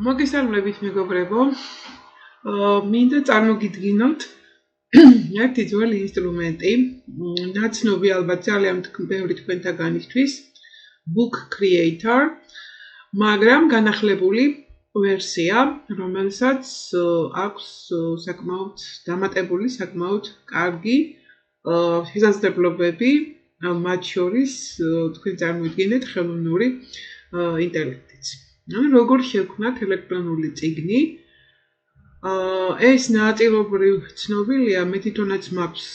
მოგესალმებით მეგობრებო. მინდა წარმოგიდგინოთ ერთი ძველი ინსტრუმენტი, ნაცნობი ალბათ ძალიან ბევრი თქვენთაგანისთვის, Book Creator, მაგრამ განახლებული ვერსია, რომელსაც აქვს საკმაოდ დამატებული, საკმაოდ კარგი შესაძლებლობები, მათ შორის თქვენ წარმოიდგინეთ ხელოვნური ინტელექტიც. როგორ შევქმნათ ელექტრონული წიგნი? ეს ნაწილობრივ ცნობილია, მე თვითონაც მაქვს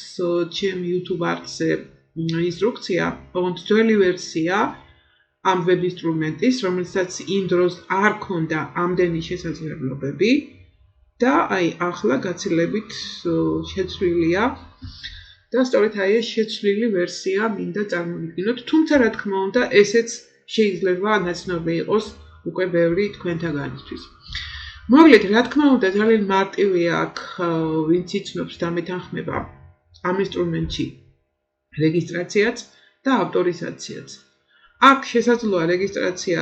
ჩემ YouTube არხზე ინსტრუქცია, ოღონდ ძველი ვერსია ამ ვებ ინსტრუმენტის, რომელსაც იმ დროს არ ქონდა ამდენი შესაძლებლობები და აი ახლა გაცილებით შეცვლილია და სწორედ აი ეს შეცვლილი ვერსია მინდა წარმოვიდგინოთ, თუმცა რა თქმა უნდა, ესეც შეიძლება ნაცნობი იყოს უკვე ბევრი თქვენთაგანისთვის. მოგლეთ, რა თქმა უნდა, ძალიან მარტივია აქ ვინც იცნობს და მეთანხმება ამ ინსტრუმენტში რეგისტრაციაც და ავტორიზაციაც. აქ შესაძლოა რეგისტრაცია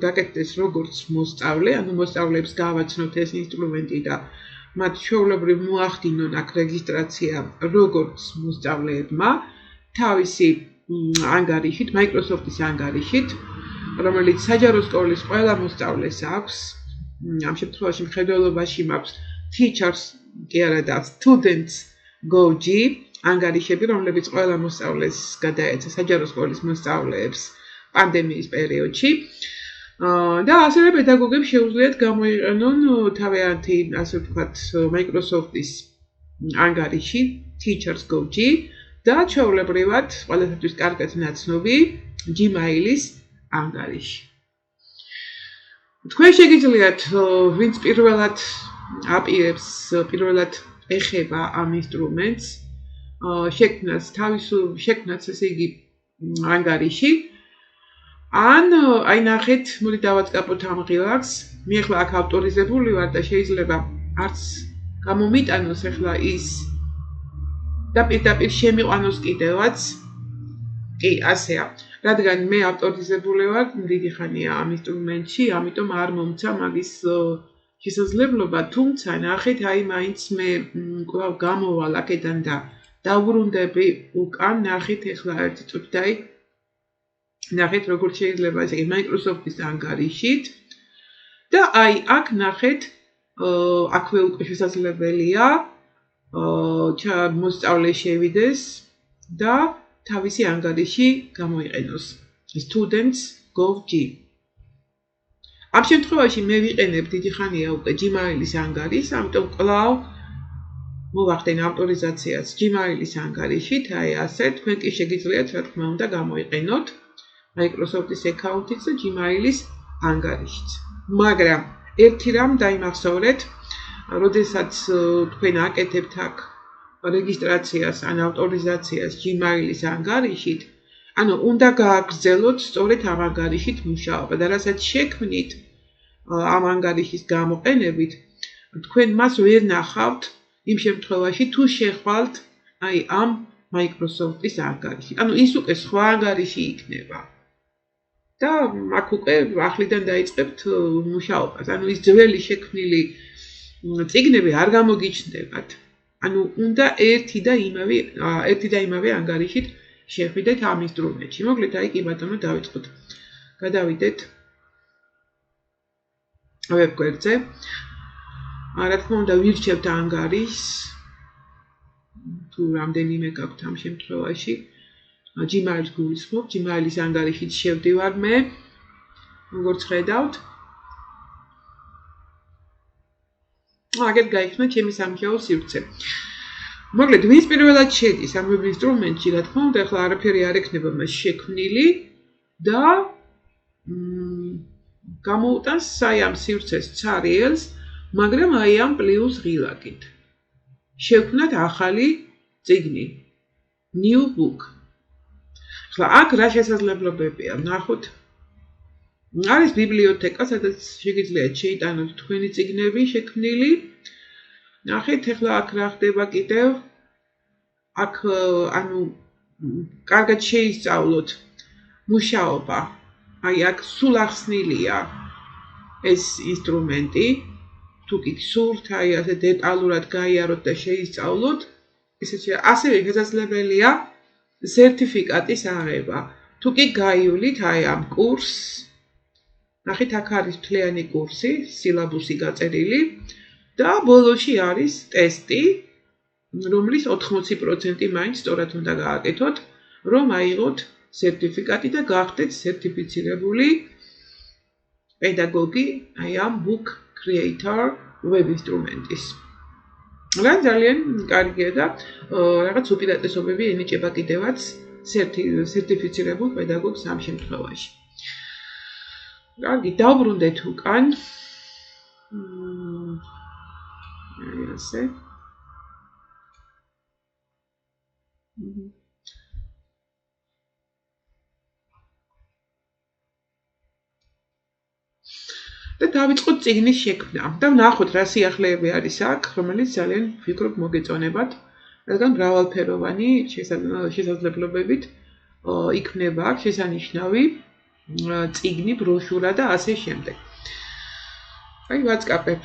გაკეთდეს როგორც მოსწავლე, ანუ მოსწავლეებს გავაცნოთ ეს ინსტრუმენტი და მათ ჩვეულებრივ მოახდინონ აქ რეგისტრაცია როგორც მოსწავლეებმა თავისი ანგარიშით, Microsoft-ის ანგარიშით, რომელიც საჯარო სკოლის ყველა მოსწავლეს აქვს. ამ შემთხვევაში მხედველობაში მაქვს teachers კი არა და students go.g ანგარიშები, რომლებიც ყველა მოსწავლეს გადაეცა საჯარო სკოლის მოსწავლეებს პანდემიის პერიოდში. და ასევე პედაგოგებს შეუძლიათ გამოიყენონ თავიანთი, ასე ვთქვათ, Microsoft-ის ანგარიში teachers go.g და ჩვეულებრივად ყველასათვის კარგად ნაცნობი Gmail-ის ანგარიში. თქვენ შეგიძლიათ, ვინც პირველად აპირებს, პირველად ეხება ამ ინსტრუმენტს, შექმნათ ესე იგი ანგარიში. ან აი ნახეთ, მოდი დავაწყაპოთ ამ ღილაკს. მე ახლა აქ ავტორიზებული ვარ და შეიძლება არც გამომიტანოს ახლა ის და პირდაპირ შემიყვანოს კიდევაც. კი, ასეა. რადგან მე ავტორიზებული ვარ დიდი ხანია ამ ინსტრუმენტში, ამიტომ არ მომცა მაგის შესაძლებლობა, თუმცა ნახეთ, აი მაინც მე კვლავ გამოვალ აქედან და დავბრუნდები უკან, ნახეთ ახლა ერთი წუთი, აი ნახეთ როგორ შეიძლება ესე იგი Microsoft-ის ანგარიშით და აი აქ ნახეთ, აქვე უკვე შესაძლებელია მოსწავლე შევიდეს და თავისი ანგარიში გამოიყენოს. Students go.g. ამ შემთხვევაში მე ვიყენებ დიდი ხანია უკვე Gmail-ის ანგარიშს, ამიტომ კვლავ მოვახდენ ავტორიზაციას Gmail-ის ანგარიშით, აი ასე თქვენ კი შეგიძლიათ რა თქმა უნდა გამოიყენოთ Microsoft-ის აკაუნტიც და Gmail-ის ანგარიშიც. მაგრამ ერთი რამ დაიმახსოვრეთ, როდესაც თქვენ აკეთებთ აქ რეგისტრაციას ან ავტორიზაციას Gmail-ის ანგარიშით, ანუ უნდა გააგრძელოთ სწორედ ამ ანგარიშით მუშაობა და რასაც შექმნით ამ ანგარიშის გამოყენებით, თქვენ მას ვერ ნახავთ იმ შემთხვევაში თუ შეხვალთ აი ამ Microsoft-ის ანგარიშით. ანუ ის უკვე სხვა ანგარიში იქნება. და აქ უკვე ახლიდან დაიწყებთ მუშაობას. ანუ ის ძველი შექმნილი წიგნები არ გამოგიჩნდებათ. ანუ უნდა ერთი და იმავე ანგარიშით შეხვიდეთ ამ ინსტრუმენტში. მოკლედ, აი კი ბატონო დავიწყოთ. გადავიდეთ ვებგვერდზე. რა თქმა უნდა, ვირჩევთ ანგარიშს. თუ რამდენიმე გაქვთ ამ შემთხვევაში. Gmail-ს გულისხმობ, Gmail-ის ანგარიშით შევდივარ მე. როგორც ხედავთ. აგეთ გაიხსნა ჩემი სამუშაო სივრცე. მოკლედ, ვინც პირველად შედის ამ ვებ ინსტრუმენტში, რა თქმა უნდა, ახლა არაფერი არ ექნება მას შექმნილი და გამოუტანს აი ამ სივრცეს ცარიელს, მაგრამ აი ამ პლუს ღილაკით. შევქმნათ ახალი წიგნი. New book. ახლა აქ რა შესაძლებლობებია? ნახოთ. არის ბიბლიოთეკა, სადაც შეგიძლიათ შეიტანოთ თქვენი წიგნები შექმნილი. ნახეთ, ახლა აქ რა ხდება კიდევ? აქ ანუ კარგად შეისწავლოთ მუშაობა. აი აქ სულ ახსნილია ეს ინსტრუმენტი, თუ კი გსურთ აი ასე დეტალურად გაიაროთ და შეისწავლოთ, ასევე შესაძლებელია სერტიფიკატის აღება. თუ კი გაივლით აი ამ კურსს, ნახეთ აქ არის მთლიანი კურსი, სილაბუსი გაწერილი და ბოლოში არის ტესტი, რომლის 80% მაინც სწორად უნდა გააკეთოთ, რომ აიღოთ სერტიფიკატი და გახდეთ სერტიფიცირებული პედაგოგი აი ამ book creator web ინსტრუმენტის. რა ძალიან კარგია და რაღაც უპირატესობები ენიჭება კიდევაც სერტიფიცირებულ პედაგოგს ამ შემთხვევაში. კარგი, დავბრუნდეთ უკან. აი ასე. და დავიწყოთ წიგნის შექმნა და ვნახოთ რა სიახლეები არის აქ, რომელიც ძალიან ვფიქრობ მოგეწონებათ, რადგან მრავალფეროვანი შესაძლებლობებით იქნება აქ შესანიშნავი წიგნი, ბროშურა და ასე შემდეგ. აი ვაწყაპებ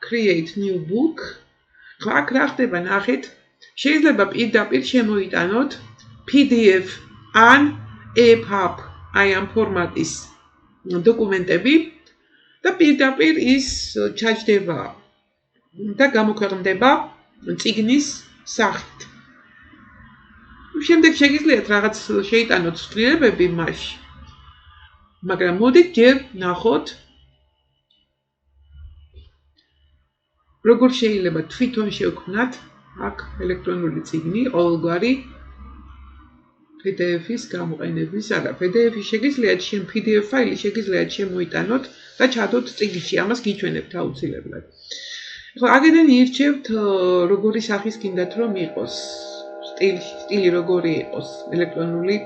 create new book. აქ რა ხდება ნახეთ, შეიძლება პირდაპირ შემოიტანოთ PDF ან EPUB აი ამ ფორმატის დოკუმენტები და პირდაპირ ის ჩაჯდება და გამოქვეყნდება წიგნის სახით. შემდეგ შეგიძლიათ რაღაც შეიტანოთ ცვლილებები მასში. მაგრამ მოდით ჯერ ნახოთ როგორ შეიძლება თვითონ შევქმნათ აქ ელექტრონული წიგნი, ყოველგვარი PDF-ის გამოყენების, არა, PDF-ი შეგიძლიათ PDF ფაილი შეგიძლიათ შემოიტანოთ და ჩადოთ წიგნში, ამას გიჩვენებთ აუცილებლად. ახლა აქედან ირჩევთ როგორი სახის გინდათ რომ იყოს, სტილი როგორი იყოს, ელექტრონული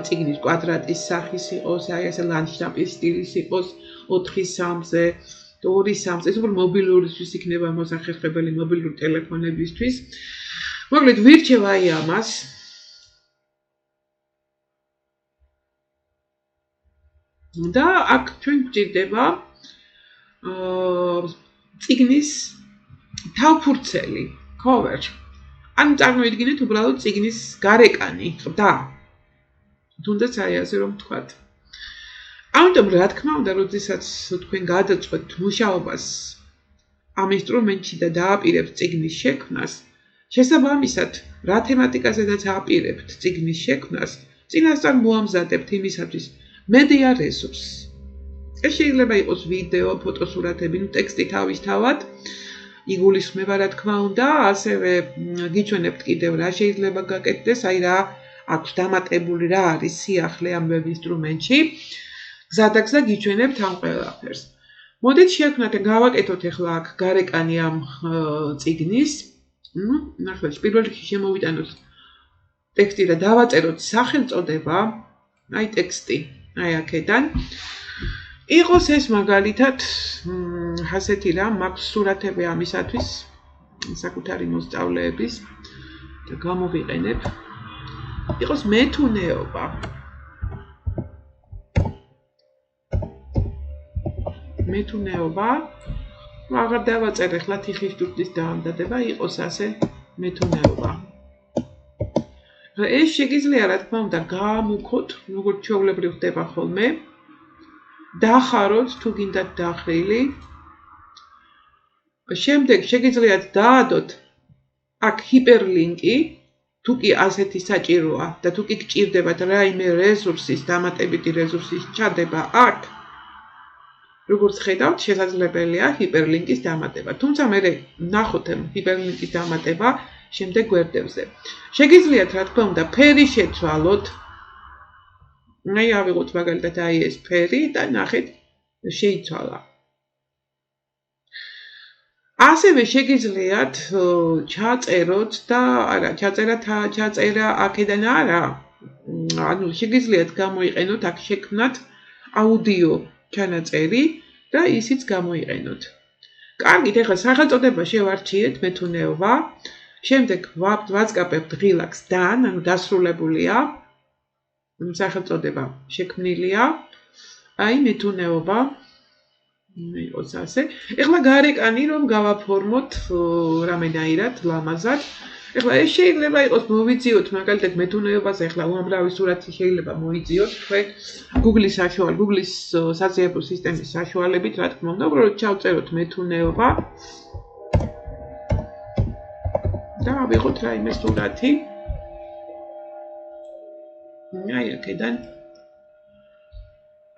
წიგნის კვადრატის სახის იყოს, აი ასე ლანდშაფტის სტილის იყოს, 4:3-ზე, 2:3-ზე, ეს უფრო მობილურისთვის იქნება მოსახერხებელი მობილური ტელეფონებისთვის. მოკლედ ვირჩევ აი ამას. და აქ ჩვენ გვჭირდება წიგნის თავფურცელი, cover. ან წარმოიდგინეთ უბრალოდ წიგნის გარეკანი, ყდა. თუნდაც აი ასე რომ ვთქვათ. ამიტომ რა თქმა უნდა, როდესაც თქვენ გადაწყვეტთ მუშაობას ამ ინსტრუმენტში და დააპირებთ წიგნის შექმნას, შესაბამისად, რა თემატიკაზედაც აპირებთ წიგნის შექმნას, წინასწარ მოამზადებთ იმისათვის media resource. ეს შეიძლება იყოს ვიდეო, ფოტოსურათები, ტექსტი თავისთავად. იგულისხმება რა თქმა უნდა, ასევე გიჩვენებთ კიდევ რა შეიძლება გაკეთდეს, აი რა აქვს დამატებული, რა არის სიახლე ამ ვებ ინსტრუმენტში. გზადაგზა გიჩვენებთ ამ ყველაფერს. მოდით შევქმნათ, გავაკეთოთ ახლა აქ გარეკანი ამ წიგნის. ნახეთ, პირველ რიგში შემოვიტანოთ ტექსტი და დავაწეროთ სახელწოდება, აი ტექსტი. აი აქედან იყოს ეს მაგალითად ასეთი რამ მაქვს სურათები ამისათვის საკუთარი მოსწავლეების და გამოვიყენებ იყოს მეთუნეობა აღარ დავაწერ ახლა თიხის ჯუხტის დაამდადება იყოს ასე მეთუნეობა. ეს შეგიძლია რა თქმა უნდა გაამუქოთ, როგორც ჩვეულებრივ ხდება ხოლმე, დახაროთ თუ გინდათ დახრილი. შემდეგ შეგიძლიათ დაადოთ აქ ჰიპერლინკი, თუ კი ასეთი საჭიროა და თუ კი გჭირდებათ რაიმე რესურსის, დამატებითი რესურსის ჩადება აქ, როგორც ხედავთ, შესაძლებელია ჰიპერლინკის დამატება. თუმცა მე ნახოთ ჰიპერლინკის დამატება შემდეგ გვერდებზე. შეგიძლიათ რა თქმა უნდა ფერი შეცვალოთ. აი ავიღოთ მაგალითად აი ეს ფერი და ნახეთ შეიცვალა. ასევე შეგიძლიათ ჩაწეროთ და არა, ჩაწერა აქედან არა. ანუ შეგიძლიათ გამოიყენოთ აქ შექმნათ აუდიო ჩანაწერი და ისიც გამოიყენოთ. კარგით, ახლა სახელწოდება შევარჩიეთ მეთუნეობა. შემდეგ ვაწყაპებთ ღილაკს done, ანუ დასრულებულია. სახელწოდება შექმნილია. აი მეთუნეობა. იყოს ასე. ეხლა გარეკანი რომ გავაფორმოთ რამენაირად ლამაზად. ეხლა ეს შეიძლება იყოს მოვიძიოთ მაგალითად მეთუნეობაზე, ეხლა უამრავი სურათი შეიძლება მოიძიოთ თქვენ Google-ის საშუალებით, Google-ის საზიებო სისტემის საშუალებით, რა თქმა უნდა, უბრალოდ ჩავწეროთ მეთუნეობა. და ავიღოთ რაიმე სურათი. აი აქედან.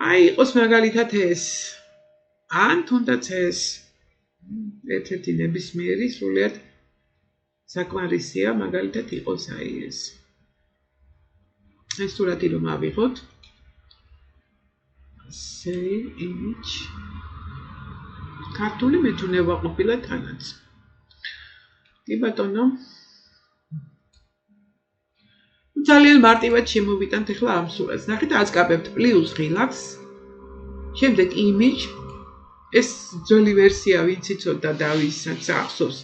აი იყოს მაგალითად ეს. ან თუნდაც ეს ერთ-ერთი ნებისმიერი სრულიად საკმარისია, მაგალითად იყოს აი ეს. ეს სურათი რომ ავიღოთ. Save image. ქართული მეთუნეობა ყოფილა თანაც. კი ბატონო. ძალიან მარტივად შემოვიტანთ ახლა ამ სურათს. ნახეთ, აწკაბებთ პლუს ღილაკს. შემდეგ image. ეს ძველი ვერსია ვინც იცოდა და ვისაც ახსოვს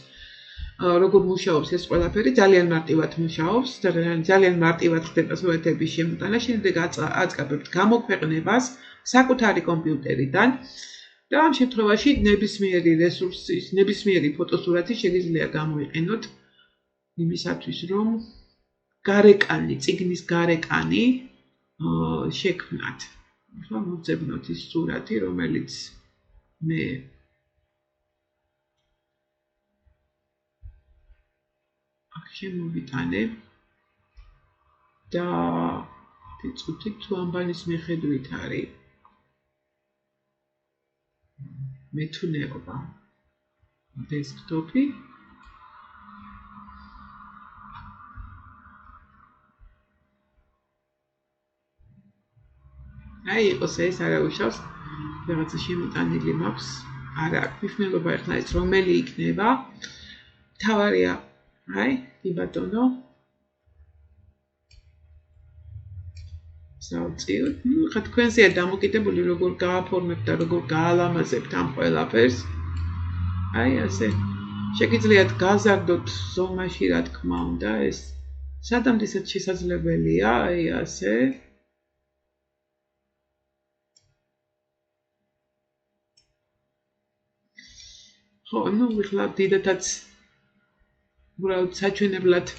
როგორ მუშაობს ეს ყველაფერი, ძალიან მარტივად მუშაობს, ძალიან მარტივად ხდება სურათების შემოტანა, შემდეგ აწკაბებთ გამოქვეყნებას საკუთარი კომპიუტერიდან და ამ შემთხვევაში ნებისმიერი რესურსის, ნებისმიერი ფოტოსურათი შეგიძლია გამოიყენოთ იმისათვის, რომ გარეკანი, წიგნის გარეკანი შექმნათ. ახლა მოვძებნოთ ის სურათი, რომელიც მე აქ შემოვიტანე და წუთით თუ ამბანის მიხედვით არის მეთუნეობა დესკტოპი აი იყოს ეს არაუშავს რაღაცა შემოტანილი მაქვს არა აქვს მნიშვნელობა ახლა ეს რომელი იქნება თავარია აი კი ბატონო საუწიოდ ხა თქვენზეა დამოკიდებული როგორ გააფორმებთ და როგორ გაალამაზებთ ამ ყველაფერს აი ასე შეგიძლიათ გაზარდოთ ზომაში რა თქმა უნდა ეს სადამდესაც შესაძლებელია აი ასე ხო ნუ ვიხლა დიდათაც უბრალოდ საჩვენებლად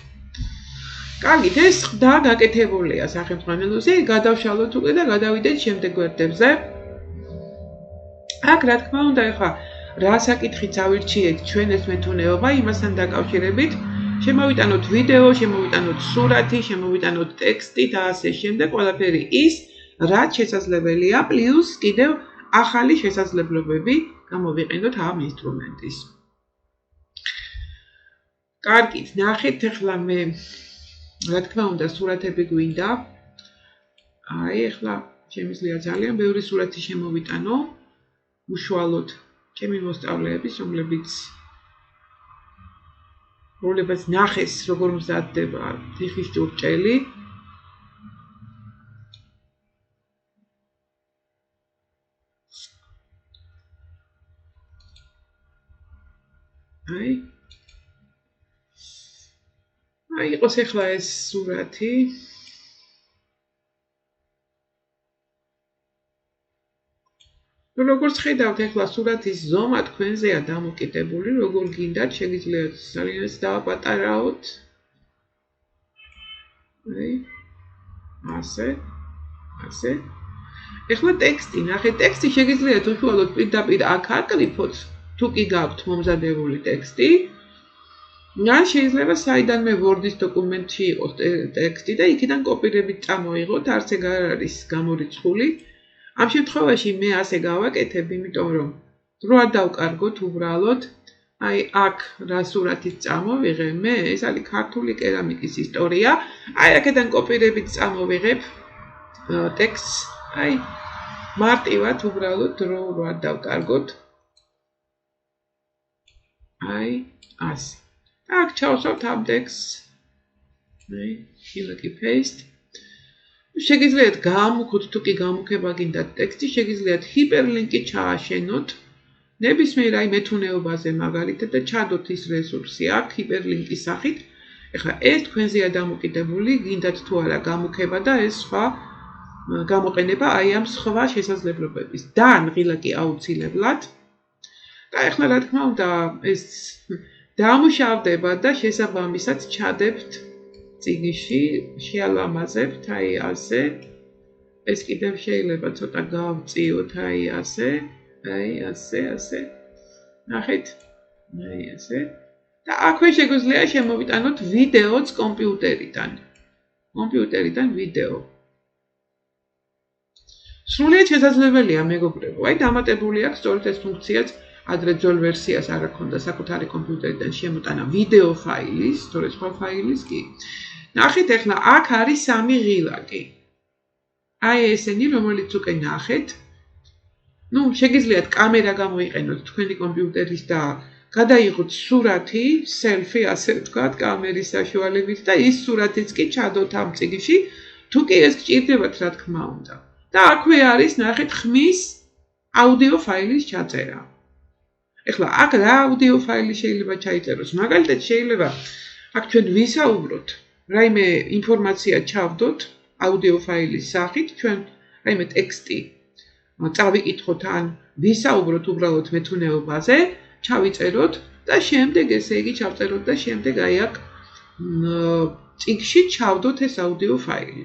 კარგით ეს და გაკეთებულია სახელმწიფოზე გადავშალოთ უკვე და გადავიდეთ შემდეგ გვერდებზე აქ რა თქმა უნდა ეხა რა საკითხიც ავირჩიეთ ჩვენ ეს მეთუნეობა იმასთან დაკავშირებით შემოვიტანოთ ვიდეო შემოვიტანოთ სურათი შემოვიტანოთ ტექსტი და ასე შემდეგ ყველაფერი ის რაც შესაძლებელია პლუს კიდევ ახალი შესაძლებლობები გამოვიყენოთ ამ ინსტრუმენტის კარგით ნახეთ ახლა მე რა თქმა უნდა სურათები გვინდა აი ახლა შემიძლია ძალიან ბევრი სურათი შემოვიტანო უშუალოდ ჩემი მოსწავლეების რომლებიც ნახეს როგორ მზადდება თიხის ჭურჭელი აი იყოს ახლა ეს სურათი როგორც ხედავთ ახლა სურათის ზომა თქვენზეა დამოკიდებული როგორ გინდათ შეგიძლიათ ძალიან დააპატარაოთ აი ასე ახლა ტექსტი ნახეთ ტექსტი შეგიძლიათ უშუალოდ პირდაპირ აქ აკრიფოთ თუ კი გაქვთ მომზადებული ტექსტი ან შეიძლება საიდანმე Word-ის დოკუმენტში იყოს ტექსტი და იქიდან კოპირებით წამოიღოთ არც ეგ არ არის გამორიცხული ამ შემთხვევაში მე ასე გავაკეთებ იმიტომ რომ რო არ დავკარგოთ უბრალოდ აი აქ რა სურათით წამოვიღე მე ეს არის ქართული კერამიკის ისტორია აი აქედან კოპირებით წამოვიღებ ტექსტს აი მარტივად უბრალოდ რო არ დავკარგოთ აი ასე აქ ჩავსვათ ამ ტექსტს აი შილაკი paste შეგიძლიათ გაამუქოთ თუ კი გამუქება გინდათ ტექსტი შეგიძლიათ ჰიპერლინკი ჩააშენოთ ნებისმიერ აი მეთუნეობაზე მაგალითად და ჩადოთ ის რესურსი აქ ჰიპერლინკის სახით ეხლა ეს თქვენზეა დამოკიდებული გინდათ თუ არა გამუქება და ეს სხვა გამოყენება აი ამ სხვა შესაძლებლობების. და ღილაკი აუცილებლად. და ეხლა რა თქმა უნდა ეს დამუშავდება და შესაბამისად ჩადებთ წიგნში, შეალამაზებთ აი ასე. ეს კიდევ შეიძლება ცოტა გავწიოთ აი ასე. ნახეთ? აი ასე. და აქვე შეგვიძლია შემოვიტანოთ ვიდეოც კომპიუტერიდან ვიდეო. სრულიად შესაძლებელია მეგობრებო. აი დამატებული აქვს სწორედ ეს ფუნქციაც, ადრე ძველ ვერსიას არ აქონდა საკუთარი კომპიუტერიდან შემოტანა ვიდეო ფაილის, თორე სხვა ფაილის კი. ნახეთ ახლა აქ არის 3 ღილაკი. აი ესენი რომელიც უკვე ნახეთ. შეგიძლიათ კამერა გამოიყენოთ თქვენი კომპიუტერის და გადაიღოთ სურათი, სელფი, ასე ვთქვათ, კამერის საშუალებით და ის სურათიც კი ჩადოთ ამ წიგნში, თუ კი ეს გჭირდებათ, რა თქმა უნდა. და აქვე არის, ნახეთ, ხმის აუდიო ფაილის ჩაწერა. ეხლა აქ რა აუდიო ფაილი შეიძლება ჩაიწეროს? მაგალითად, შეიძლება აქ ჩვენ ვისაუბროთ, რაიმე ინფორმაცია ჩავდოთ აუდიო ფაილის სახით, ჩვენ რაიმე ტექსტი წავიკითხოთ ან ვისაუბროთ უბრალოდ მეთუნეობაზე, ჩავიწეროთ და შემდეგ ესე იგი ჩავწეროთ და შემდეგ აი აქ წიგნში ჩავდოთ ეს აუდიო ფაილი.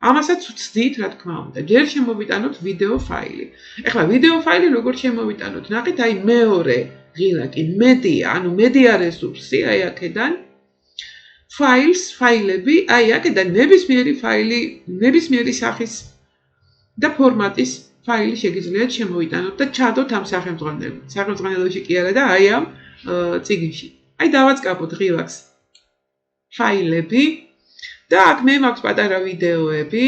ამასაც ვცდით, რა თქმა უნდა, ჯერ შემოვიტანოთ ვიდეო ფაილი. ეხლა ვიდეო ფაილი როგორ შემოვიტანოთ? ნახეთ, აი მეორე ღილაკი, მედია, ანუ მედია რესურსი, აი აქედან ფაილები, აი აქედან ნებისმიერი ფაილი, ნებისმიერი სახის და ფორმატის ფაილი შეგიძლიათ შემოვიტანოთ და ჩადოთ ამ სახელმძღვანელოში კი არა და აი ამ წიგნში. აი დავაწყაბოთ ღილაკს ფაილები და აქ მე მაქვს პატარა ვიდეოები.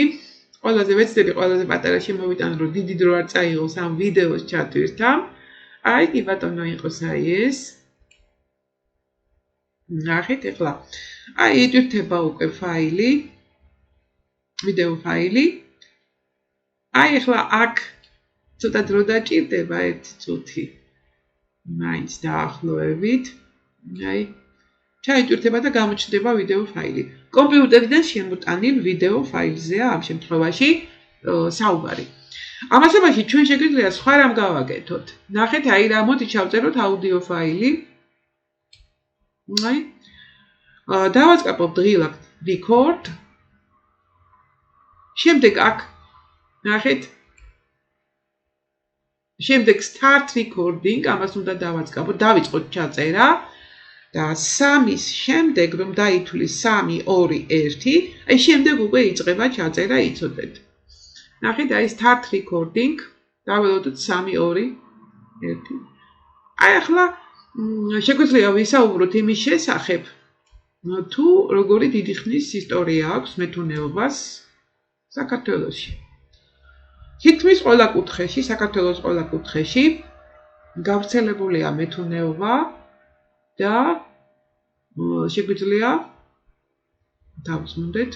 ყველაზე ვეცდები ყველაზე პატარა შემოვიტანო, რომ დიდი დრო არ წაიღოს ამ ვიდეოს ჩატვირთა. აი კი ბატონო იყოს აი ეს. ნახეთ ახლა. აი იტვირთება უკვე ფაილი, ვიდეო ფაილი. აი ახლა აქ ცოტა დრო დაჭირდება 1 წუთი. მაინც დაახლოებით. აი ჩაიტვირთება და გამოჩნდება ვიდეო ფაილი. კომპიუტერიდან შემოტანილ ვიდეო ფაილზეა ამ შემთხვევაში საუბარი. ამასობაში ჩვენ შეგვიძლია სხვა რამ გავაკეთოთ. ნახეთ, აი რა მოდი ჩავწეროთ აუდიო ფაილი. აი დავაწყაბოთ ღილაკ record. შემდეგ აქ ნახეთ შემდეგ start recording, ამას უნდა დავაწყაბოთ, დავიწყოთ ჩაწერა და 3-ის შემდეგ რომ დაითვლის 3 2 1, აი შემდეგ უკვე იწყება ჩაწერა, იცოდეთ. ნახეთ, აი start recording, დაველოდოთ 3 2 1. აი ახლა შეგვიძლია ვისაუბროთ იმის შესახებ, თუ როგორი დიდი ხნის ისტორია აქვს მეთუნეობას საქართველოში. თითქმის ყველა კუთხეში, საქართველოს ყველა კუთხეში გავრცელებულია მეთუნეობა და შეგვიძლია დავწმუნდეთ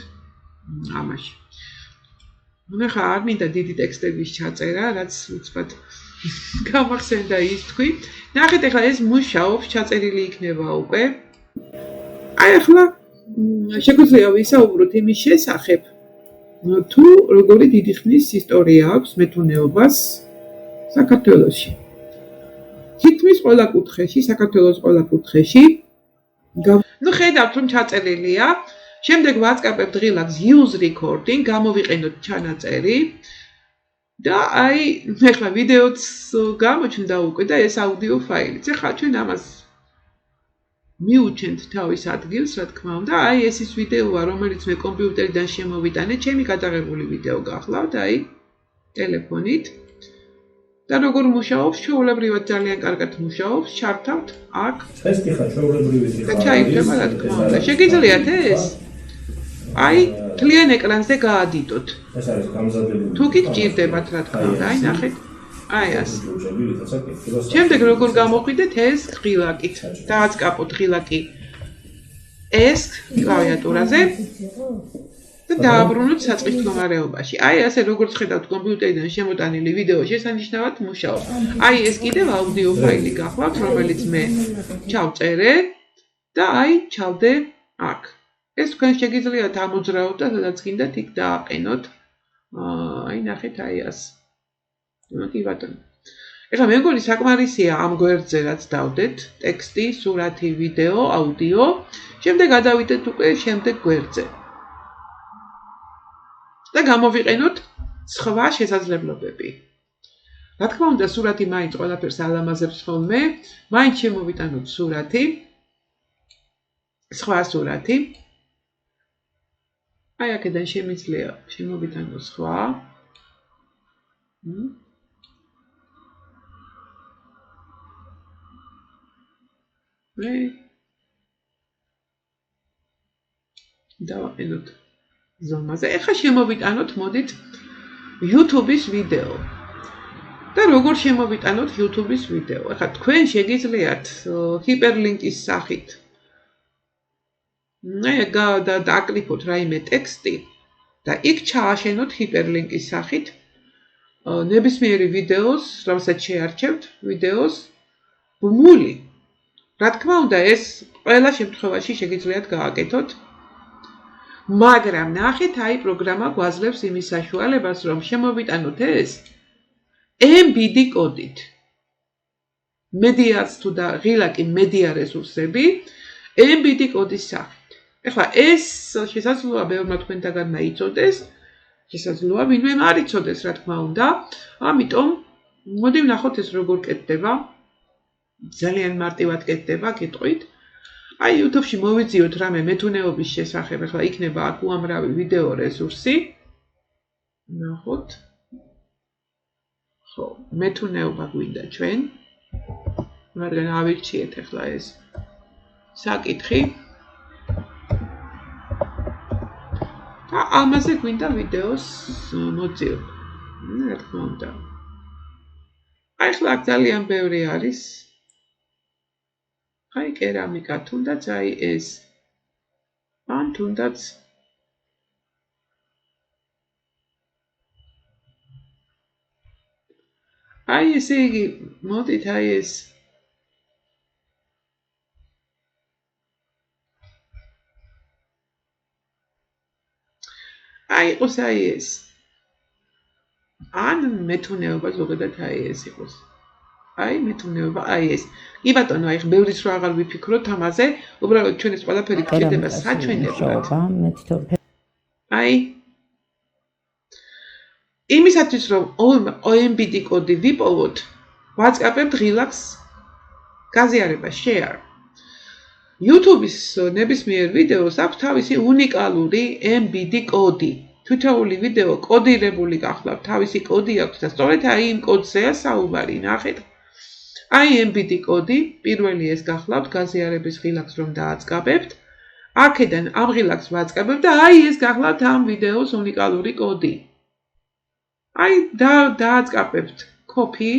ამაში. ახლა არ მინდა დიდი ტექსტების ჩაწერა, რაც უცბად გამახსენდა ის თქვი. ნახეთ, ახლა ეს მუშაობს, ჩაწერილი იქნება უკვე. აი ახლა შეგვიძლია ვისაუბროთ იმის შესახებ, თუ როგორი დიდი ხნის ისტორია აქვს მეთუნეობას საქართველოში. თითქმის ყველა კუთხეში, საქართველოს ყველა კუთხეში. ხედავთ რომ ჩაწერილია. შემდეგ ვაწყაბებთ ღილაკს use recording, გამოვიყენოთ ჩანაწერი. და აი, ახლა ვიდეოც გამოჩნდა უკვე და ეს აუდიო ფაილიც. ახლა ჩვენ ამას მიუჩენთ თავის ადგილს, რა თქმა უნდა. აი, ეს ის ვიდეოა, რომელიც მე კომპიუტერიდან შემოვიტანე, ჩემი გადაღებული ვიდეო გახლავთ, აი, ტელეფონით. და როგორ მუშაობს, ჩვეულებრივად ძალიან კარგად მუშაობს, ჩართავთ აქ. ეს კი ხა ჩვეულებრივი კი ხა. ჩაიგდება, რა თქმა უნდა. შეგიძლიათ ეს? აი, თლიან ეკრანზე გაადიდოთ. ეს არის გამზადებული. თუ კი გჭირდებათ, რა თქმა უნდა, აი, ნახეთ. აი ასე. შემდეგ როგორ გამოყვიდეთ ეს ღილაკით. დააწყაბოთ ღილაკი ეს კლავიატურაზე და დააბრუნოთ საწყის მდგომარეობაში. აი ასე როგორც ხედავთ კომპიუტერიდან შემოტანილი ვიდეო შესანიშნავად მუშაობს. აი ეს კიდევ აუდიო ფაილი გახლავთ, რომელიც მე ჩავწერე და აი ჩავდე აქ. ეს თქვენ შეგიძლიათ ამოძრაოთ და სადაც გინდათ იქ დააყენოთ. აი ნახეთ აი ას. კი ბატონო. ეხლა მე მგონი საკმარისია ამ გვერდზე რაც დავდეთ, ტექსტი, სურათი, ვიდეო, აუდიო. შემდეგ გადავიდეთ უკვე შემდეგ გვერდზე. და გამოვიყენოთ სხვა შესაძლებლობები. რა თქმა უნდა, სურათი მაინც ყველაფერს ალამაზებს ხოლმე, მაინც შემოვიტანოთ სურათი, სხვა სურათი. აი აქედან შემიძლია შემოვიტანოთ სხვა. დავაყენოთ ზომაზე. ეხლა შემოვიტანოთ, მოდით YouTube-ის ვიდეო. და როგორ შემოვიტანოთ YouTube-ის ვიდეო? ეხლა თქვენ შეგიძლიათ ჰიპერლინკის სახით დააკლიფოთ რაიმე ტექსტი და იქ ჩააშენოთ ჰიპერლინკის სახით ნებისმიერი ვიდეოს, რომელსაც შეარჩევთ, ვიდეოს ბმული. რა თქმა უნდა, ეს ყველა შემთხვევაში შეგიძლიათ გააკეთოთ. მაგრამ ნახეთ, აი პროგრამა გვაძლევს იმის საშუალებას, რომ შემოვიტანოთ ეს MBD კოდით. მედიაც თუ და ღილაკი მედია რესურსები MBD კოდის სახით. ეხლა ეს შესაძლოა ბევრმა თქვენთაგანმა იცოდეს, შესაძლოა ვინმე არ იცოდეს, რა თქმა უნდა. ამიტომ მოდი ვნახოთ ეს როგორ კეთდება. ძალიან მარტივად კეთდება, გეტყვით. აი YouTube-ში მოვიძიოთ რამე მეთუნეობის შესახებ, ეხლა იქნება აქ უამრავი ვიდეო რესურსი. ნახოთ. ხო, მეთუნეობა გვინდა ჩვენ. მაგრამ ავირჩიეთ ეხლა ეს საკითხი. და ამაზე გვინდა ვიდეოს მოძიება. რა თქმა უნდა. აი ახლა აქ ძალიან ბევრი არის. აი კერამიკა, თუნდაც აი ეს. ან თუნდაც აი ესე იგი, მოდით აი ეს აი იყოს აი ეს. ან მეთუნეობა ზოგადად აი ეს იყოს. აი მეთუნეობა აი ეს. კი ბატონო, აი ბევრიც რა აღარ ვიფიქროთ ამაზე, უბრალოდ ჩვენ ეს ყველაფერი გჭირდება საჩვენებლად. აი იმისათვის რომ OMBD კოდი ვიპოვოთ, ვაწყაბებთ ღილაკს გაზიარება share. YouTube-ის ნებისმიერ ვიდეოს აქვს თავისი უნიკალური MBD კოდი. თითოეული ვიდეო კოდირებული გახლავთ, თავისი კოდი აქვს და სწორედ აი იმ კოდზეა საუბარი, ნახეთ. აი MBD კოდი, პირველი ეს გახლავთ გაზიარების ღილაკს რომ დააწყაბებთ. აქედან ამ ღილაკს ვაწყაბებთ და აი ეს გახლავთ ამ ვიდეოს უნიკალური კოდი. აი დააწყაბებთ copy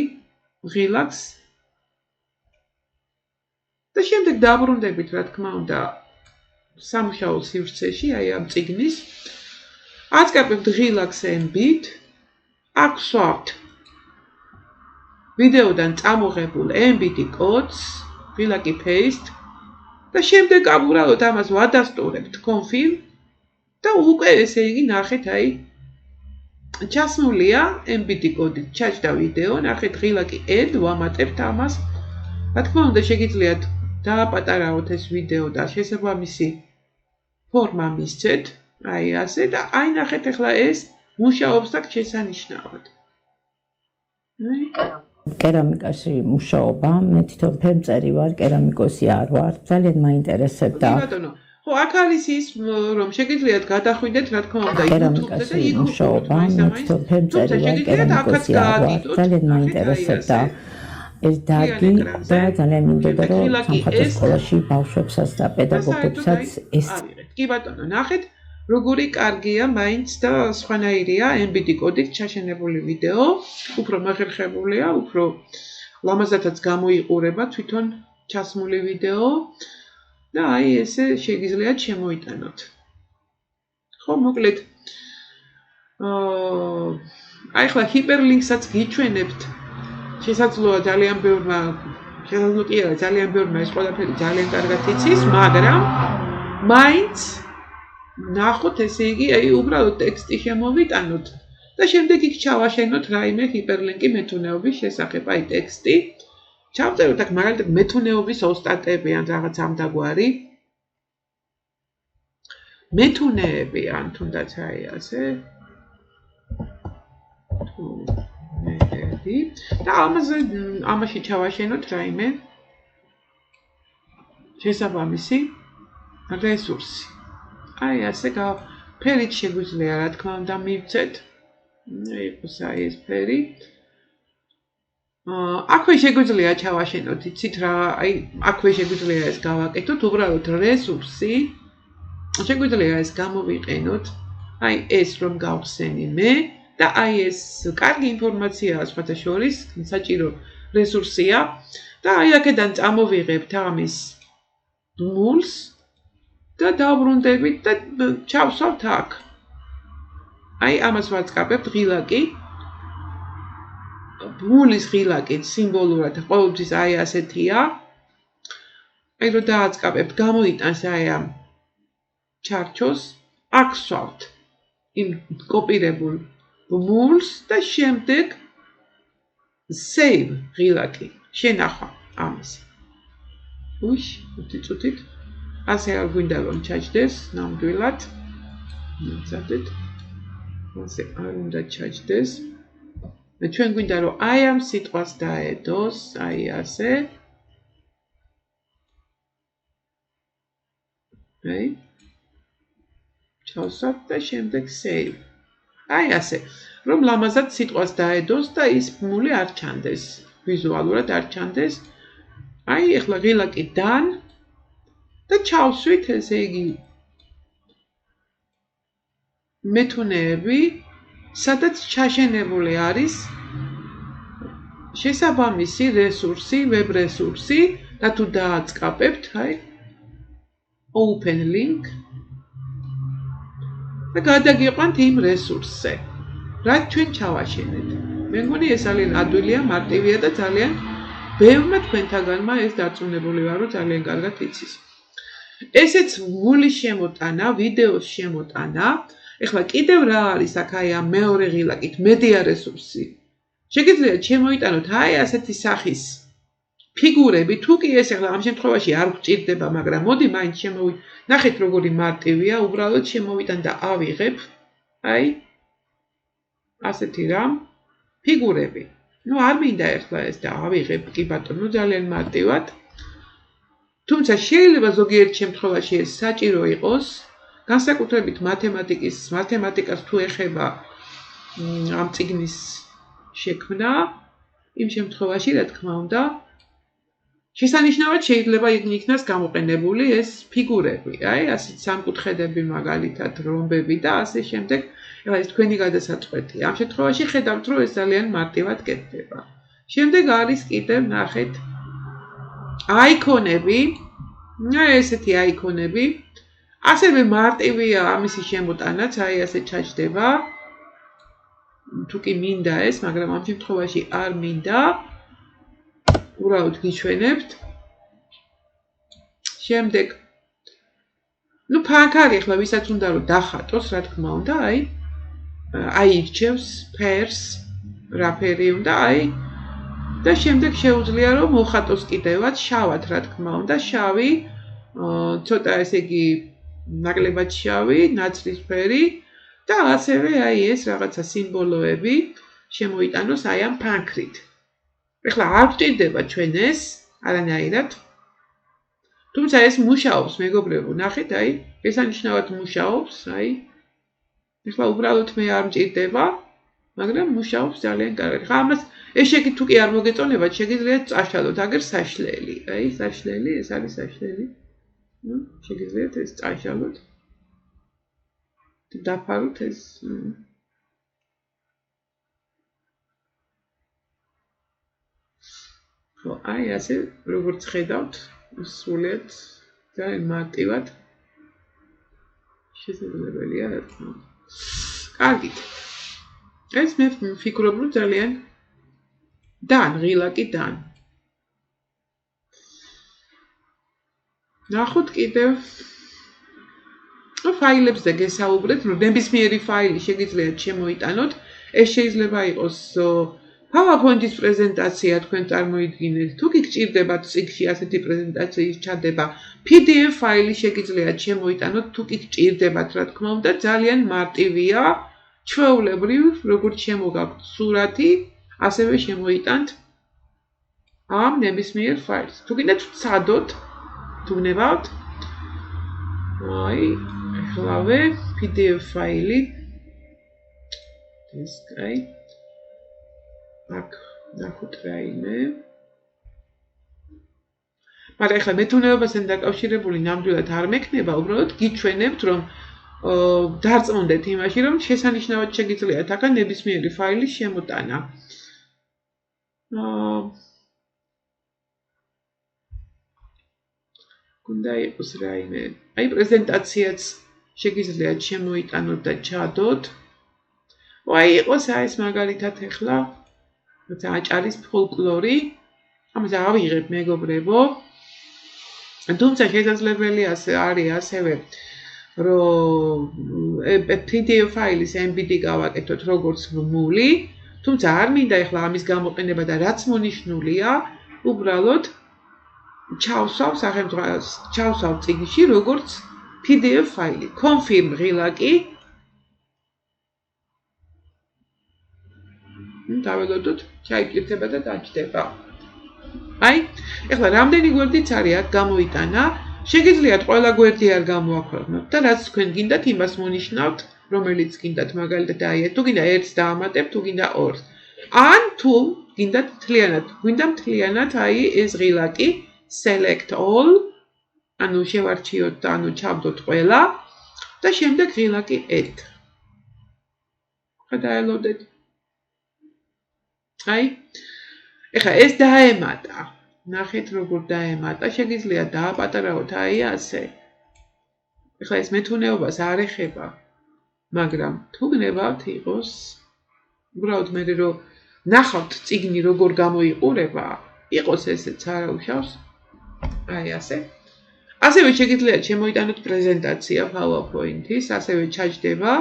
ღილაკს და შემდეგ დაბრუნდებით, რა თქმა უნდა, სამუშაო სივრცეში, აი ამ წიგნის. აწყაბებთ ღილაკს MB-თ, აქ ვსვამთ ვიდეოდან წამოღებულ MBD კოდს, ღილაკი paste და შემდეგ უბრალოდ ამას ვადასტურებთ config და უკვე ესე იგი ნახეთ აი ჩასმულია MBD კოდით ჩაჭდა ვიდეო, ნახეთ ღილაკი add ვამატებთ ამას. რა თქმა უნდა შეგიძლიათ დააპატარავოთ ეს ვიდეო და შესაბამისი ფორმა მისცეთ, აი ასე და აი ნახეთ ახლა ეს მუშაობს აქ შესანიშნავად. კერამიკაში მუშაობა, მე თვითონ ფერმწერი ვარ, კერამიკოსი არ ვარ, ძალიან მაინტერესებდა. ბატონო, ხო აქ არის ის რომ შეგიძლიათ გადახვიდეთ, რა თქმა უნდა, YouTube-ზე და იქ მუშაობა, მე თვითონ ფერმწერი ვარ, კერამიკოსი არ ვარ, ძალიან მაინტერესებდა. ეს დარგი და ძალიან მინდოდა რომ სამხატვრო სკოლაში ბავშვებსაც და პედაგოგებსაც ეს კი ბატონო, ნახეთ როგორი კარგია მაინც და სხვანაირია MBD კოდით ჩაშენებული ვიდეო, უფრო მეხერხებულია, უფრო ლამაზადაც გამოიყურება თვითონ ჩასმული ვიდეო და აი ესე შეგიძლიათ შემოიტანოთ. ხო, მოკლედ აი ახლა ჰიპერლინკსაც გიჩვენებთ. შესაძლოა ძალიან ბევრმა, ძალიან ბევრმა ეს ყველაფერი ძალიან კარგად იცის, მაგრამ მაინც ნახოთ ესე იგი, აი უბრალოდ ტექსტი შემოვიტანოთ და შემდეგ იქ ჩავაშენოთ რაიმე ჰიპერლინკი მეთუნეობის შესახებ, აი ტექსტი. ჩავწეროთ აქ მაგალითად მეთუნეობის ოსტატები ან რაღაც ამდაგვარი. მეთუნეები ან თუნდაც აი ასე. და ამაში ჩავაშენოთ რაიმე შესაბამისი რესურსი. აი ასე ფერით შეგვიძლია რა თქმა უნდა მივცეთ. იყოს აი ეს ფერი. აქვე შეგვიძლია ჩავაშენოთ, იცით რა, აი აქვე შეგვიძლია ეს გავაკეთოთ, უბრალოდ რესურსი. შეგვიძლია ეს გამოვიყენოთ. აი ეს რომ გავხსენი მე და აი ეს კარგი ინფორმაციაა სხვათა შორის, საჭირო რესურსია და აი აქედან წამოვიღებთ ამის ბმულს და დავბრუნდებით და ჩავსვავთ აქ. აი ამას ვაწყაბებთ ღილაკი. ბმულის ღილაკი სიმბოლურად ყოველთვის აი ასეთია. აი რომ დააწყაბებთ, გამოიტანს აი ამ ჩარჩოს, აქ სვავთ იმ კოპირებულ ბმულს და შემდეგ save ღილაკი შენახვა ამის. წუთით. ასე არ გვინდა რომ ჩაჯდეს ნამდვილად. მიცადეთ. ასე არ უნდა ჩაჯდეს. ჩვენ გვინდა რომ აი ამ სიტყვას დაედოს, აი ასე. აი. ჩავსვათ და შემდეგ save. აი ასე, რომ ლამაზად სიტყვას დაედოს და ის ბმული არ ჩანდეს, ვიზუალურად არ ჩანდეს. აი, ეხლა ღილაკი დან და ჩავსვით, ესე იგი მეთუნეები, სადაც ჩაშენებული არის შესაბამისი რესურსი, ვებ რესურსი და თუ დააწყაბებთ, აი, open link და გადაგიყვანთ იმ რესურსზე, რაც ჩვენ ჩავაშენეთ. მე მგონი ეს ძალიან ადვილია, მარტივია და ძალიან ბევრმა თქვენთაგანმა ეს დარწმუნებული ვარ, რომ ძალიან კარგად იცის. ესეც ბმულის შემოტანა, ვიდეოს შემოტანა. ეხლა კიდევ რა არის აქ აი ამ მეორე ღილაკით, მედია რესურსი. შეგიძლიათ შემოიტანოთ აი ასეთი სახის ფიგურები, თუ კი ეს ეხლა ამ შემთხვევაში არ გვჭირდება, მაგრამ მოდი მაინც ნახეთ როგორი მარტივია, უბრალოდ შემოვიტან და ავიღებ აი ასეთი რამ ფიგურები. ნუ არ მინდა ეხლა ეს და ავიღებ კი ბატონო, ძალიან მარტივად. თუმცა შეიძლება ზოგიერთ შემთხვევაში ეს საჭირო იყოს, განსაკუთრებით მათემატიკას თუ ეხება ამ წიგნის შექმნა, იმ შემთხვევაში რა თქმა უნდა შესანიშნავად შეიძლება იქნას გამოყენებული ეს ფიგურები, აი ასეთ სამკუთხედები მაგალითად, რომბები და ასე შემდეგ. ეხლა ეს თქვენი გადასაწყვეტია. ამ შემთხვევაში ხედავთ, რომ ეს ძალიან მარტივად კეთდება. შემდეგ არის კიდევ ნახეთ აიკონები. ესეთი აიკონები. ასევე მარტივია ამისი შემოტანაც, აი ასე ჩაჯდება. თუ კი მინდა ეს, მაგრამ ამ შემთხვევაში არ მინდა. უბრალოდ გიჩვენებთ. შემდეგ ნუ ფანქარი ახლა ვისაც უნდა რომ დახატოს, რა თქმა უნდა, აი ირჩევს ფერს, რა ფერი უნდა, და შემდეგ შეუძლია რომ მოხატოს კიდევაც შავად, რა თქმა უნდა, შავი, ცოტა ესე იგი ნაკლებად შავი, ნაცრისფერი და ასევე აი ეს რაღაცა სიმბოლოები შემოიტანოს აი ამ ფანქრით. ეხლა არ გვჭირდება ჩვენ ეს, არანაირად. თუმცა ეს მუშაობს, მეგობრებო, ნახეთ, აი, შესანიშნავად მუშაობს, აი. ეხლა უბრალოდ მე არ მჭირდება, მაგრამ მუშაობს ძალიან კარგად. ხა ამას ეს თუ კი არ მოგეწონებათ, შეგიძლიათ წაშალოთ, აგერ საშლელი. აი, საშლელი, ეს არის საშლელი. ნუ, შეგიძლიათ ეს წაშალოთ. დაფაროთ ეს აი ასე როგორც ხედავთ, სრულიად ძალიან მარტივად შესაძლებელია რა თქმა უნდა. კარგით. ეს მე ვფიქრობ, რომ ძალიან ღილაკი დან. ნახოთ კიდევ ფაილებზე გესაუბრეთ, რომ ნებისმიერი ფაილი შეგიძლიათ შემოიტანოთ. ეს შეიძლება იყოს PowerPoint-ის პრეზენტაცია თქვენ წარმოიდგინეთ, თუ კი გჭირდებათ წიგნში ასეთი პრეზენტაციის ჩადება, PDF ფაილი შეგიძლიათ შემოიტანოთ, თუ კი გჭირდებათ, რა თქმა უნდა, ძალიან მარტივია, ჩვეულებრივ, როგორც შემოგაქვთ სურათი, ასევე შემოიტანთ ამ ნებისმიერ ფაილს. თუ გინდათ ვცადოთ, თუ გნებავთ, აი, ახლავე PDF ფაილი. ეს კაი. აქ ნახოთ რაიმე. მაგრამ ახლა მეთუნეობასთან დაკავშირებული ნამდვილად არ მექნება, უბრალოდ გიჩვენებთ, რომ დარწმუნდეთ იმაში, რომ შესანიშნავად შეგიძლიათ აქ ნებისმიერი ფაილის შემოტანა. გუნდა იყოს რაიმე. აი პრეზენტაციაც შეგიძლიათ შემოიტანოთ და ჩადოთ. აი იყოს ეს მაგალითად ახლა როცა აჭარის ფოლკლორი, ამაზე ავიღებ მეგობრებო. თუმცა შესაძლებელია არის ასევე რომ PDF ფაილის MBD გავაკეთოთ როგორც მული, თუმცა არ მინდა ახლა ამის გამოყენება და რაც მონიშნულია, უბრალოდ ჩავსავ სახელმწიფოს, ჩავსავ წიგნში როგორც PDF ფაილი. Confirm ღილაკი. დაველოდოთ, ჩაიკირდება და დაჯდება. აი, ეხლა რამდენი გვერდიც არის აქ გამოიტანა, შეგიძლიათ ყველა გვერდი არ გამოაქვეყნოთ და რაც თქვენ გინდათ, იმას მონიშნავთ, რომელიც გინდათ მაგალითად აი, თუ გინდა ერთს დაამატებ, თუ გინდა ორს. ან თუ გინდათ მთლიანად აი ეს ღილაკი select all, ანუ შევარჩიოთ და ანუ ჩავდოთ ყველა და შემდეგ ღილაკი add. გადაელოდეთ. აი, ეხლა ეს დაემატა. ნახეთ როგორ დაემატა, შეგიძლიათ დააპატარაოთ აი ასე. ეხლა ეს მეთუნეობას არ ეხება, მაგრამ თუ გნებავთ იყოს, უბრალოდ მე რომ ნახავთ წიგნი როგორ გამოიყურება, იყოს ესეც არა უშავს. აი ასე. ასევე შეგიძლიათ შემოიტანოთ პრეზენტაცია PowerPoint-ის, ასევე ჩაჯდება.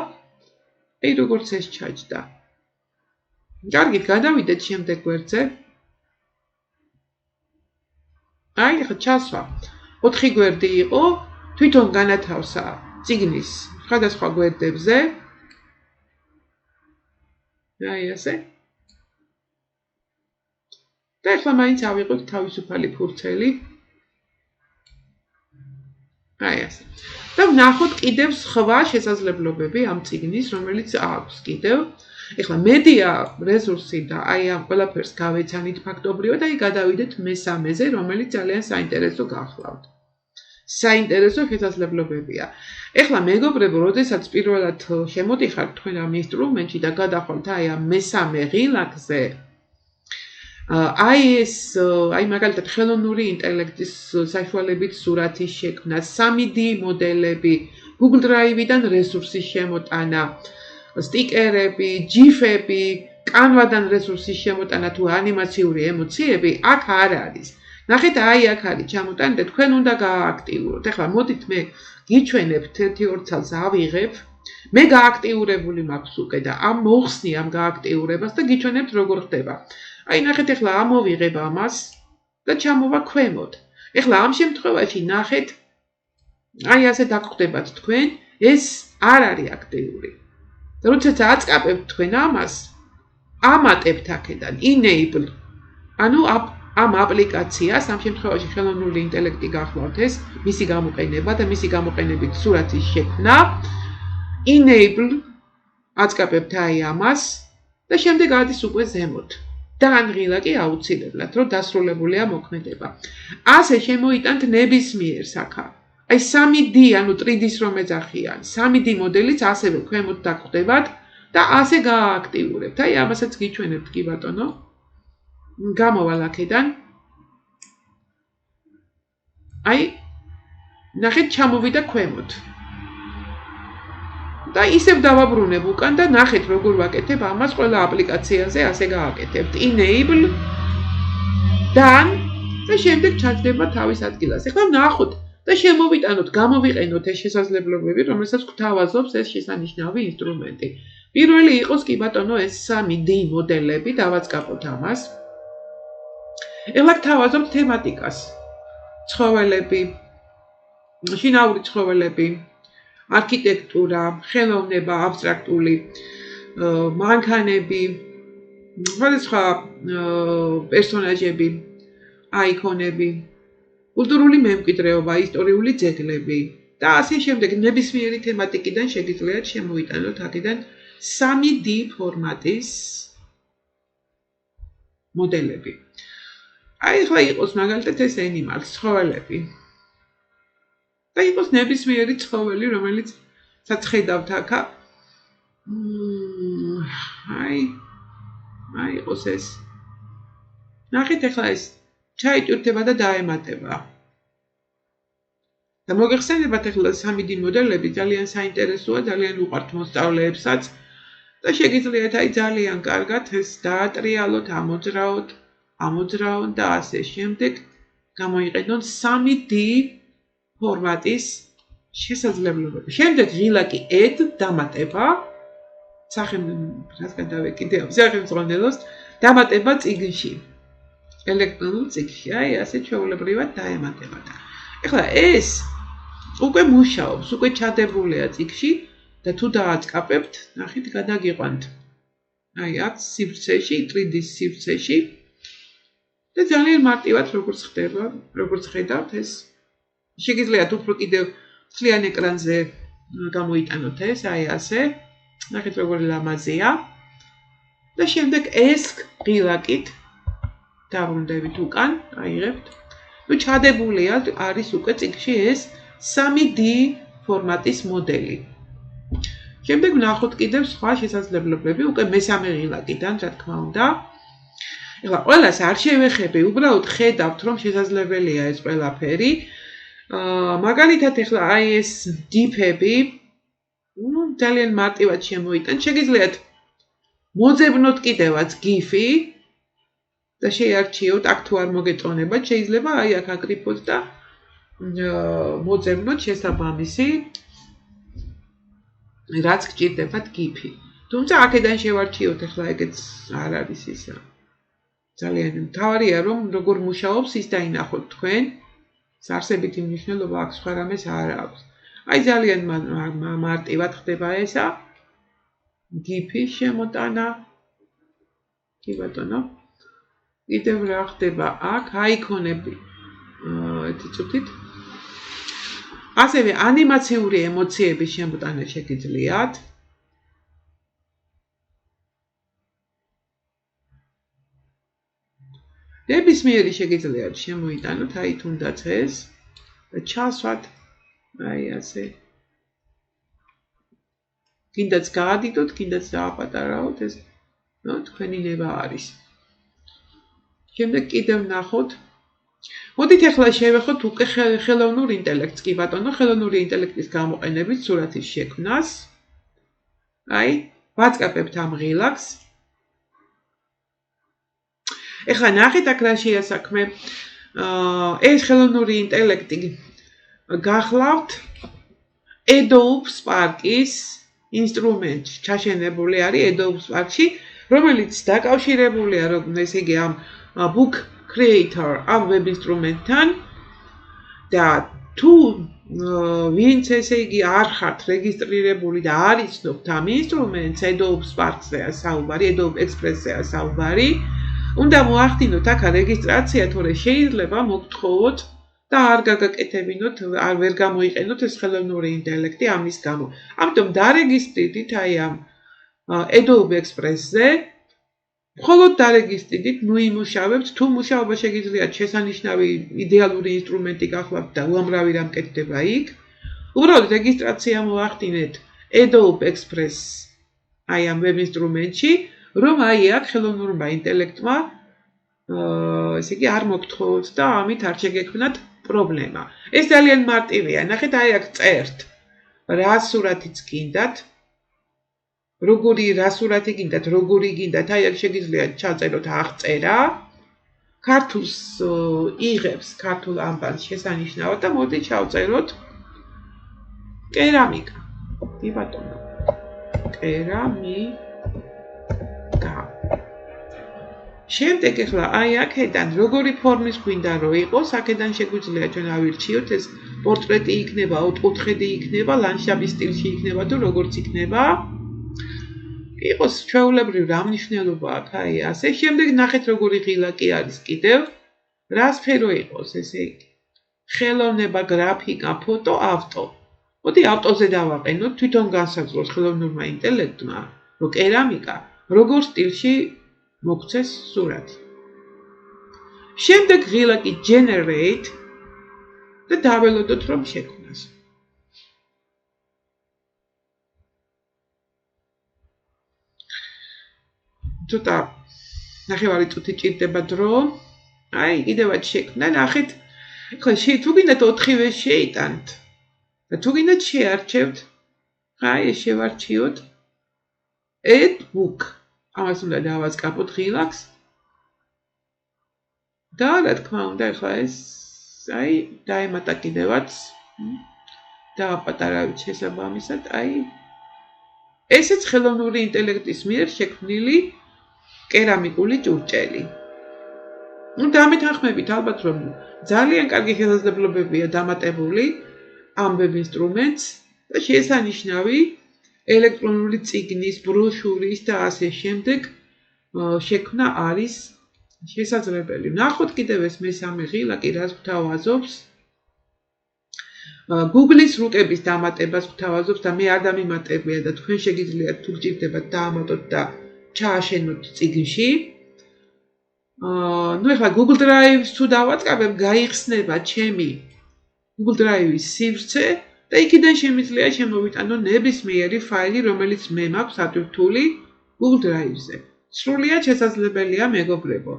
აი როგორც ეს ჩაჯდა. კარგით, გადავიდეთ შემდეგ გვერდზე. აი, ახლა ჩასვა. 4 გვერდი იყო, თვითონ განათავსა წიგნის სხვადასხვა გვერდებზე. აი ასე. და ახლა მაინც ავიღოთ თავისუფალი ფურცელი. აი ასე. და ვნახოთ კიდევ სხვა შესაძლებლობები ამ წიგნის, რომელიც აქვს კიდევ. ეხლა მედია რესურსი და აი ამ ყველაფერს გავეცანით ფაქტობრივად, აი გადავიდეთ მესამეზე, რომელიც ძალიან საინტერესო გახლავთ. საინტერესო შესაძლებლობებია. ეხლა მეგობრებო, როდესაც პირველად შემოდიხართ თქვენ ამ ინსტრუმენტში და გადახვალთ აი ამ მესამე ღილაკზე, აი ეს აი მაგალითად ხელოვნური ინტელექტის საშუალებით სურათის შექმნა, 3D მოდელები, Google Drive-დან რესურსის შემოტანა, სტიკერები, ჯიფები, კანვადან რესურსის შემოტანა თუ ანიმაციური ემოციები აქ არ არის. ნახეთ, აი აქ არის ჩამოტანილი და თქვენ უნდა გაააქტიუროთ. ეხლა მოდით მე გიჩვენებთ 1-2 წელს ავიღებ. მე გააქტიურებული მაქვს უკვე და ამ მოხსნი ამ გააქტიურებას და გიჩვენებთ როგორ ხდება. აი ნახეთ, ეხლა ამოვიღებ ამას და ჩამოვა ქვემოთ. ეხლა ამ შემთხვევაში ნახეთ, აი ასე დაგხვდებათ თქვენ, ეს არ არის აქტიური. როდესაც აწყაბებთ თქვენ ამას, ამატებთ აქედან enable. ანუ ამ აპლიკაციას ამ შემთხვევაში ხელოვნური ინტელექტი გახლავთ ეს, მისი გამოყენება და მისი გამოყენებით სურათის შექმნა. enable აწყაბებთ აი ამას და შემდეგ ადის უკვე ზემოთ. და ან ღილაკი აუცილებლად, რომ დასრულებულია მოქმედება. ასე შემოიტანთ ნებისმიერ საქა. აი 3D, ანუ 3D-ს რომ ეძახიან, 3D მოდელიც ასევე ქვემოთ დაგხვდებათ და ასე გაააქტიურებთ. აი ამასაც გიჩვენებთ კი ბატონო. გამოვალ აქედან. აი ნახეთ, ჩამოვიდა ქვემოთ. და ისევ დავაბრუნებ უკან და ნახეთ როგორ ვაკეთებ ამას ყველა აპლიკაციაზე ასე გააკეთებთ. enable done და შემდეგ ჩაჯდება თავის ადგილას. ეხლა ნახოთ და შემოვიტანოთ, გამოვიყენოთ ეს შესაძლებლობები, რომელსაც გვთავაზობს ეს შესანიშნავი ინსტრუმენტი. პირველი იყოს კი ბატონო ეს 3D მოდელები, დავაწყაპოთ ამას. ეხლა თავაზობთ თემატიკას. ცხოველები, შინაური ცხოველები, არქიტექტურა, ხელოვნება, აბსტრაქტული მანქანები, სხვადასხვა პერსონაჟები, აიკონები, კულტურული მემკვიდრეობა, ისტორიული ძეგლები და ასე შემდეგ ნებისმიერი თემატიკიდან შეგიძლიათ შემოიტანოთ აქედან 3D ფორმატის მოდელები. აი ახლა იყოს მაგალითად ეს animals, ცხოველები. და იყოს ნებისმიერი ცხოველი, რომელიც სახედავთ აქა. აი იყოს ეს. ნახეთ ახლა ეს ჩაიტვირთება და დაემატება. და მოგეხსენებათ ახლა 3D მოდელები ძალიან საინტერესოა, ძალიან უყვართ მოსწავლეებსაც და შეგიძლიათ აი ძალიან კარგად ეს დაატრიალოთ, ამოძრაოთ და ასე შემდეგ გამოიყენონ 3D ფორმატის შესაძლებლობები. შემდეგ ღილაკი add დამატება სახელმძღვანელოს დამატება წიგნში. ელექტრონულ წიგნში, აი ასე ჩვეულებრივად დაემატება. ეხლა ეს უკვე მუშაობს, უკვე ჩადებულია წიგნში და თუ დააწყაპებთ, ნახეთ გადაგიყვანთ. აი აქ სივრცეში, 3D სივრცეში და ძალიან მარტივად როგორც ხდება, როგორც ხედავთ ეს შეგიძლიათ უფრო კიდევ მთლიან ეკრანზე გამოიტანოთ ეს, აი ასე. ნახეთ როგორი ლამაზია. და შემდეგ ეს ღილაკით დავრუნდებით უკან, აიღებთ. ნუ ჩადებულია, არის უკვე წიგნში ეს 3D ფორმატის მოდელი. შემდეგ ვნახოთ კიდევ სხვა შესაძლებლობები, უკვე მესამე ღილაკიდან, რა თქმა უნდა. ეხლა ყველას არ შევეხები, უბრალოდ ხედავთ, რომ შესაძლებელია ეს ყველაფერი. მაგალითად ეხლა აი ეს დიფები, ძალიან მარტივად შემოიტანთ. შეგიძლიათ მოძებნოთ კიდევაც GIF-ი და შეარჩიოთ, აქ თუ არ მოგეწონებათ, შეიძლება აი აქ აკრიფოთ და მოძებნოთ შესაბამისი რაც გჭირდებათ GIF-ი. თუმცა აქედან შევარჩიოთ, ეხლა ეგეც არ არის ისა. ძალიან მთავარია რომ როგორ მუშაობს ის დაინახოთ თქვენ. არსებითი მნიშვნელობა აქვს, სხვა რამეს არ აქვს. აი ძალიან მარტივად ხდება ესა. GIF-ის შემოტანა. კი ბატონო. კიდევ რა ხდება აქ აიკონები. ერთი წუთით. ასევე ანიმაციური ემოციების შემოტანა შეგიძლიათ. ნებისმიერი შეგიძლიათ შემოიტანოთ, აი თუნდაც ეს და ჩასვათ, აი ასე. კიდაც გაადიდოთ, კიდაც დააპატარავოთ ეს, თქვენი ნება არის. შემდეგ კიდევ ვნახოთ. მოდით ახლა შევეხოთ უკვე ხელოვნურ ინტელექტს, კი ბატონო, ხელოვნური ინტელექტის გამოყენებით სურათის შექმნას. აი, ვაწყაპებთ ამ ღილაკს. ეხლა ნახეთ აქ რა შეასაქმე. ეს ხელოვნური ინტელექტი გახლავთ Adobe Spark-ის ინსტრუმენტში, ჩაშენებული არის Adobe Spark-ში, რომელიც დაკავშირებულია, ესე იგი ამ Book Creator ამ web ინსტრუმენტთან და თუ ვინც ესე იგი არ ხართ რეგისტრირებული და არ იცნობთ ამ ინსტრუმენტს, Adobe Spark-ზეა საუბარი, Adobe Express-ზეა საუბარი, უნდა მოახდინოთ აქ რეგისტრაცია, თორე შეიძლება მოგთხოვოთ და არ გაგაკეთებინოთ, არ ვერ გამოიყენოთ ეს ხელოვნური ინტელექტი ამის გამო. ამიტომ დარეგისტრირდით აი ამ Adobe Express-ზე. მხოლოდ დარეგისტრირდით, ნუ იმუშავებთ, თუ მუშაობა შეგიძლიათ შესანიშნავი იდეალური ინსტრუმენტი გახლავთ და უამრავი რამ კეთდება იქ. უბრალოდ რეგისტრაცია მოახდინეთ Adobe Express აი ამ web ინსტრუმენტში, რომ აი აქ ხელოვნურმა ინტელექტმა ესე იგი არ მოგთხოვოთ და ამით არ შეგექმნათ პრობლემა. ეს ძალიან მარტივია. ნახეთ, აი აქ წერთ. რა სურათიც გინდათ, როგორი რა სურათი გინდათ, როგორი გინდათ, აი აქ შეგიძლიათ ჩაწეროთ აღწერა. ქართულს იღებს ქართულ ამბავს შესანიშნავად და მოდი ჩავწეროთ კერამიკა. კი ბატონო. კერამიკა. შემდეგ ახლა აი აქედან როგორი ფორმის გვინდა რომ იყოს, აქედან შეგვიძლია ჩვენ ავირჩიოთ ეს პორტრეტი იქნება, ოთხკუთხედი იქნება, ლანდშაფტის სტილში იქნება თუ როგორც იქნება. იყოს ჩვეულებრივ რა მნიშვნელობა აქვს აი ასე. შემდეგ ნახეთ როგორი ღილაკი არის კიდევ. რა სფერო იყოს ესე იგი. ხელოვნება, გრაფიკა, ფოტო, ავტო. მოდი ავტოზე დავაყენოთ, თვითონ განსაზღვროს ხელოვნურმა ინტელექტმა, რომ კერამიკა როგორ სტილში მოგცეს სურათი. შემდეგ ღილაკი generate და დაველოდოთ რომ შექმნას. ცოტა ნახევარი წუთი ჭირდება დრო. აი კიდევაც შექმნა, ნახეთ. ხო, თუ გინდათ 4-ვე შეიტანთ. და თუ გინდათ შეარჩევთ, აი ეს შევარჩიოთ. add book. ამას უნდა დავაწყაპოთ ღილაკს. და რა თქმა უნდა, ახლა ეს აი დაემატა კიდევაც. დავაპატარავით შესაბამისად, აი ესეც ხელოვნური ინტელექტის მიერ შექმნილი კერამიკული ჭურჭელი. ნუ დამეთანხმებით ალბათ რომ ძალიან კარგი შესაძლებლობებია დამატებული ამბებ ინსტრუმენტს და შესანიშნავი ელექტრონული წიგნის, ბროშურის და ასე შემდეგ შექმნა არის შესაძლებელი. ნახოთ კიდევ ეს მესამე ღილაკი რაც გვთავაზობს Google-ის რუკების დამატებას გვთავაზობს და მე არ დამიმატებია და თქვენ შეგიძლიათ თუ გჭირდებათ დაამატოთ და ჩააშენოთ წიგნში. ნუ ეხლა Google Drive-ს თუ დავაწყაბებ, გაიხსნება ჩემი Google Drive-ის სივრცე და იქიდან შემიძლია შემოვიტანო ნებისმიერი ფაილი, რომელიც მე მაქვს ატვირთული Google Drive-ზე. სრულიად შესაძლებელია მეგობრებო.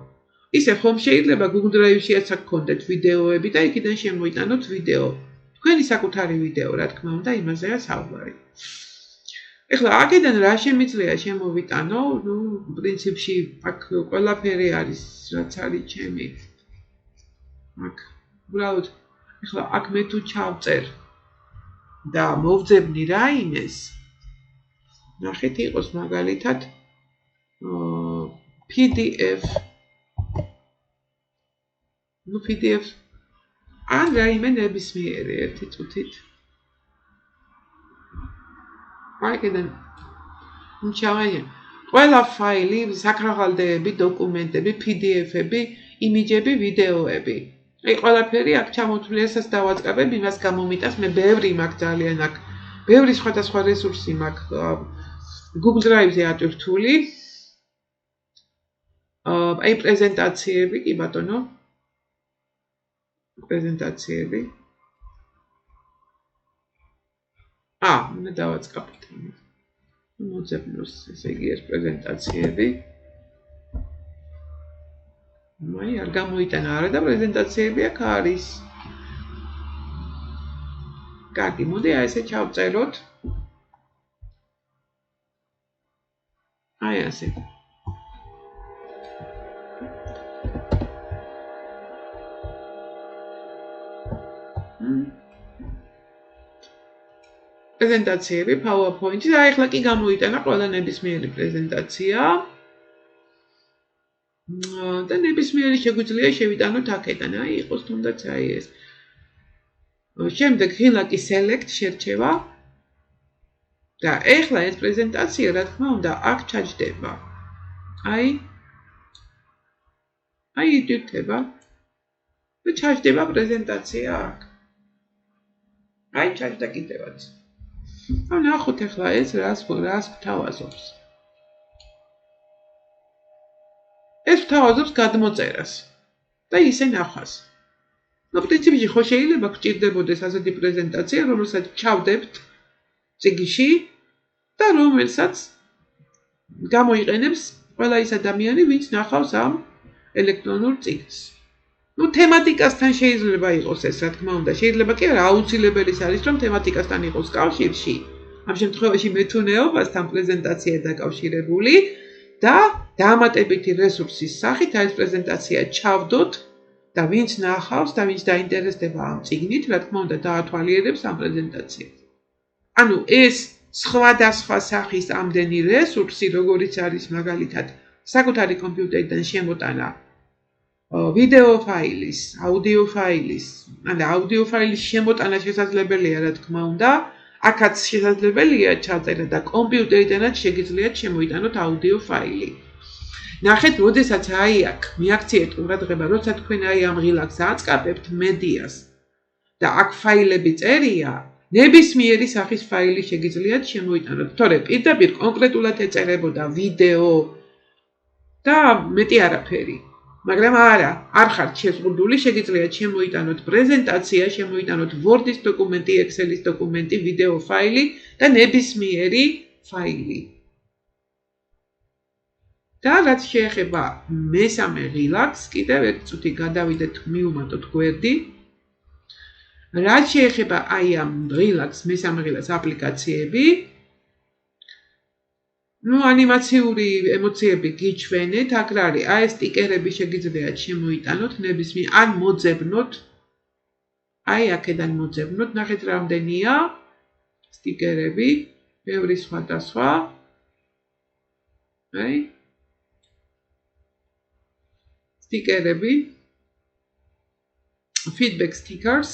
ისე ხომ შეიძლება Google Drive-შიაც გქონდეთ ვიდეოები და იქიდან შემოიტანოთ ვიდეო. თქვენი საკუთარი ვიდეო, რა თქმა უნდა, იმაზეა საუბარი. ეხლა აქედან რა შემიძლია შემოვიტანო? ნუ პრინციპში აქ ყველაფერი არის, რაც არის ჩემი. აქ უბრალოდ ეხლა აქ მე თუ ჩავწერ და მოვძებნი რაიმეს, ნახეთ იყოს მაგალითად PDF. ნუ PDF ან რაიმე ნებისმიერი ერთი წუთით. აქედან ჩავაია ყველა ფაილი, საკრავალდეები, დოკუმენტები, PDF-ები, იმიჯები, ვიდეოები. აი ყველაფერი აქ ჩამოთვლილი, ესაც დავაწყაბებ, იმას გამომიტანს, მე ბევრი მაქვს ძალიან აქ. ბევრი სხვადასხვა რესურსი მაქვს Google Drive-ზე ატვირთული. აი პრეზენტაციები, კი ბატონო. პრეზენტაციები. უნდა დავაწყაპოთ. მოძებნოს, ესე იგი ეს პრეზენტაციები. აი არ გამოიტანა არა და პრეზენტაციები აქ არის. კარგი, მოდი აი ესე ჩავწეროთ. აი ასე. პრეზენტაციები PowerPoint-ში და ახლა კი გამოიტანა ყველა ნებისმიერი პრეზენტაცია. და ნებისმიერი შეგვიძლია შევიტანოთ აქედან, აი იყოს თუნდაც აი ეს. შემდეგ ღილაკი select შერჩევა. და ახლა ეს პრეზენტაცია, რა თქმა უნდა, აქ ჩაჯდება. აი იტვირთება და ჩაჯდება პრეზენტაცია აქ. აი ჩაჯდა კიდევაც. ნახოთ ახლა ეს რას გვთავაზობს. ეს გვთავაზობს გადმოწერას და ისე ნახვას. ნუ პრინციპში ხო შეიძლება გჭირდებოდეს ასეთი პრეზენტაცია, რომელსაც ჩავდებთ წიგნში და რომელსაც გამოიყენებს ყველა ის ადამიანი, ვინც ნახავს ამ ელექტრონულ წიგნს. ნუ თემატიკასთან შეიძლება იყოს ეს, რა თქმა უნდა, შეიძლება კი არა, აუცილებელიც არის, რომ თემატიკასთან იყოს კავშირში. ამ შემთხვევაში მეთუნეობასთან პრეზენტაცია დაკავშირებული და დამატებითი რესურსის სახით ეს პრეზენტაცია ჩავდოთ და ვინც ნახავს და ვინც დაინტერესდება ამ წიგნით, რა თქმა უნდა, დაათვალიერებს ამ პრეზენტაციას. ანუ ეს სხვადასხვა სახის ამდენი რესურსი, როგორიც არის მაგალითად საკუთარი კომპიუტერიდან შემოტანა ვიდეო ფაილის, აუდიო ფაილის, აუდიო ფაილის შემოტანა შესაძლებელია, რა თქმა უნდა, აქაც შესაძლებელია ჩაწერა და კომპიუტერიდანაც შეგიძლიათ შემოიტანოთ აუდიო ფაილი. ნახეთ, როდესაც აი აქ მიაქციეთ ყურადღება, როცა თქვენ აი ამ ღილაკს აწყაბებთ მედიას და აქ ფაილები წერია, ნებისმიერი სახის ფაილი შეგიძლიათ შემოიტანოთ. თორე პირდაპირ კონკრეტულად ეწერებოდა ვიდეო და მეტი არაფერი. მაგრამ არა, არ ხართ შეზღუდული, შეგიძლიათ შემოიტანოთ პრეზენტაცია, შემოიტანოთ Word-ის დოკუმენტი, Excel-ის დოკუმენტი, ვიდეო ფაილი და ნებისმიერი ფაილი. და რაც შეეხება მესამე ღილაკს, კიდევ ერთ წუთი გადავიდეთ, მივუმატოთ გვერდი. რაც შეეხება აი ამ ღილაკს, მესამე ღილაკს აპლიკაციები, ანიმაციური ემოციები გიჩვენეთ, აქ რა არის, აი ეს სტიკერები შეგიძლიათ შემოიტანოთ, ნებისმიერ ან მოძებნოთ. აი აქედან მოძებნოთ, ნახეთ რამდენია სტიკერები, ბევრი სხვადასხვა. აი სტიკერები, feedback stickers.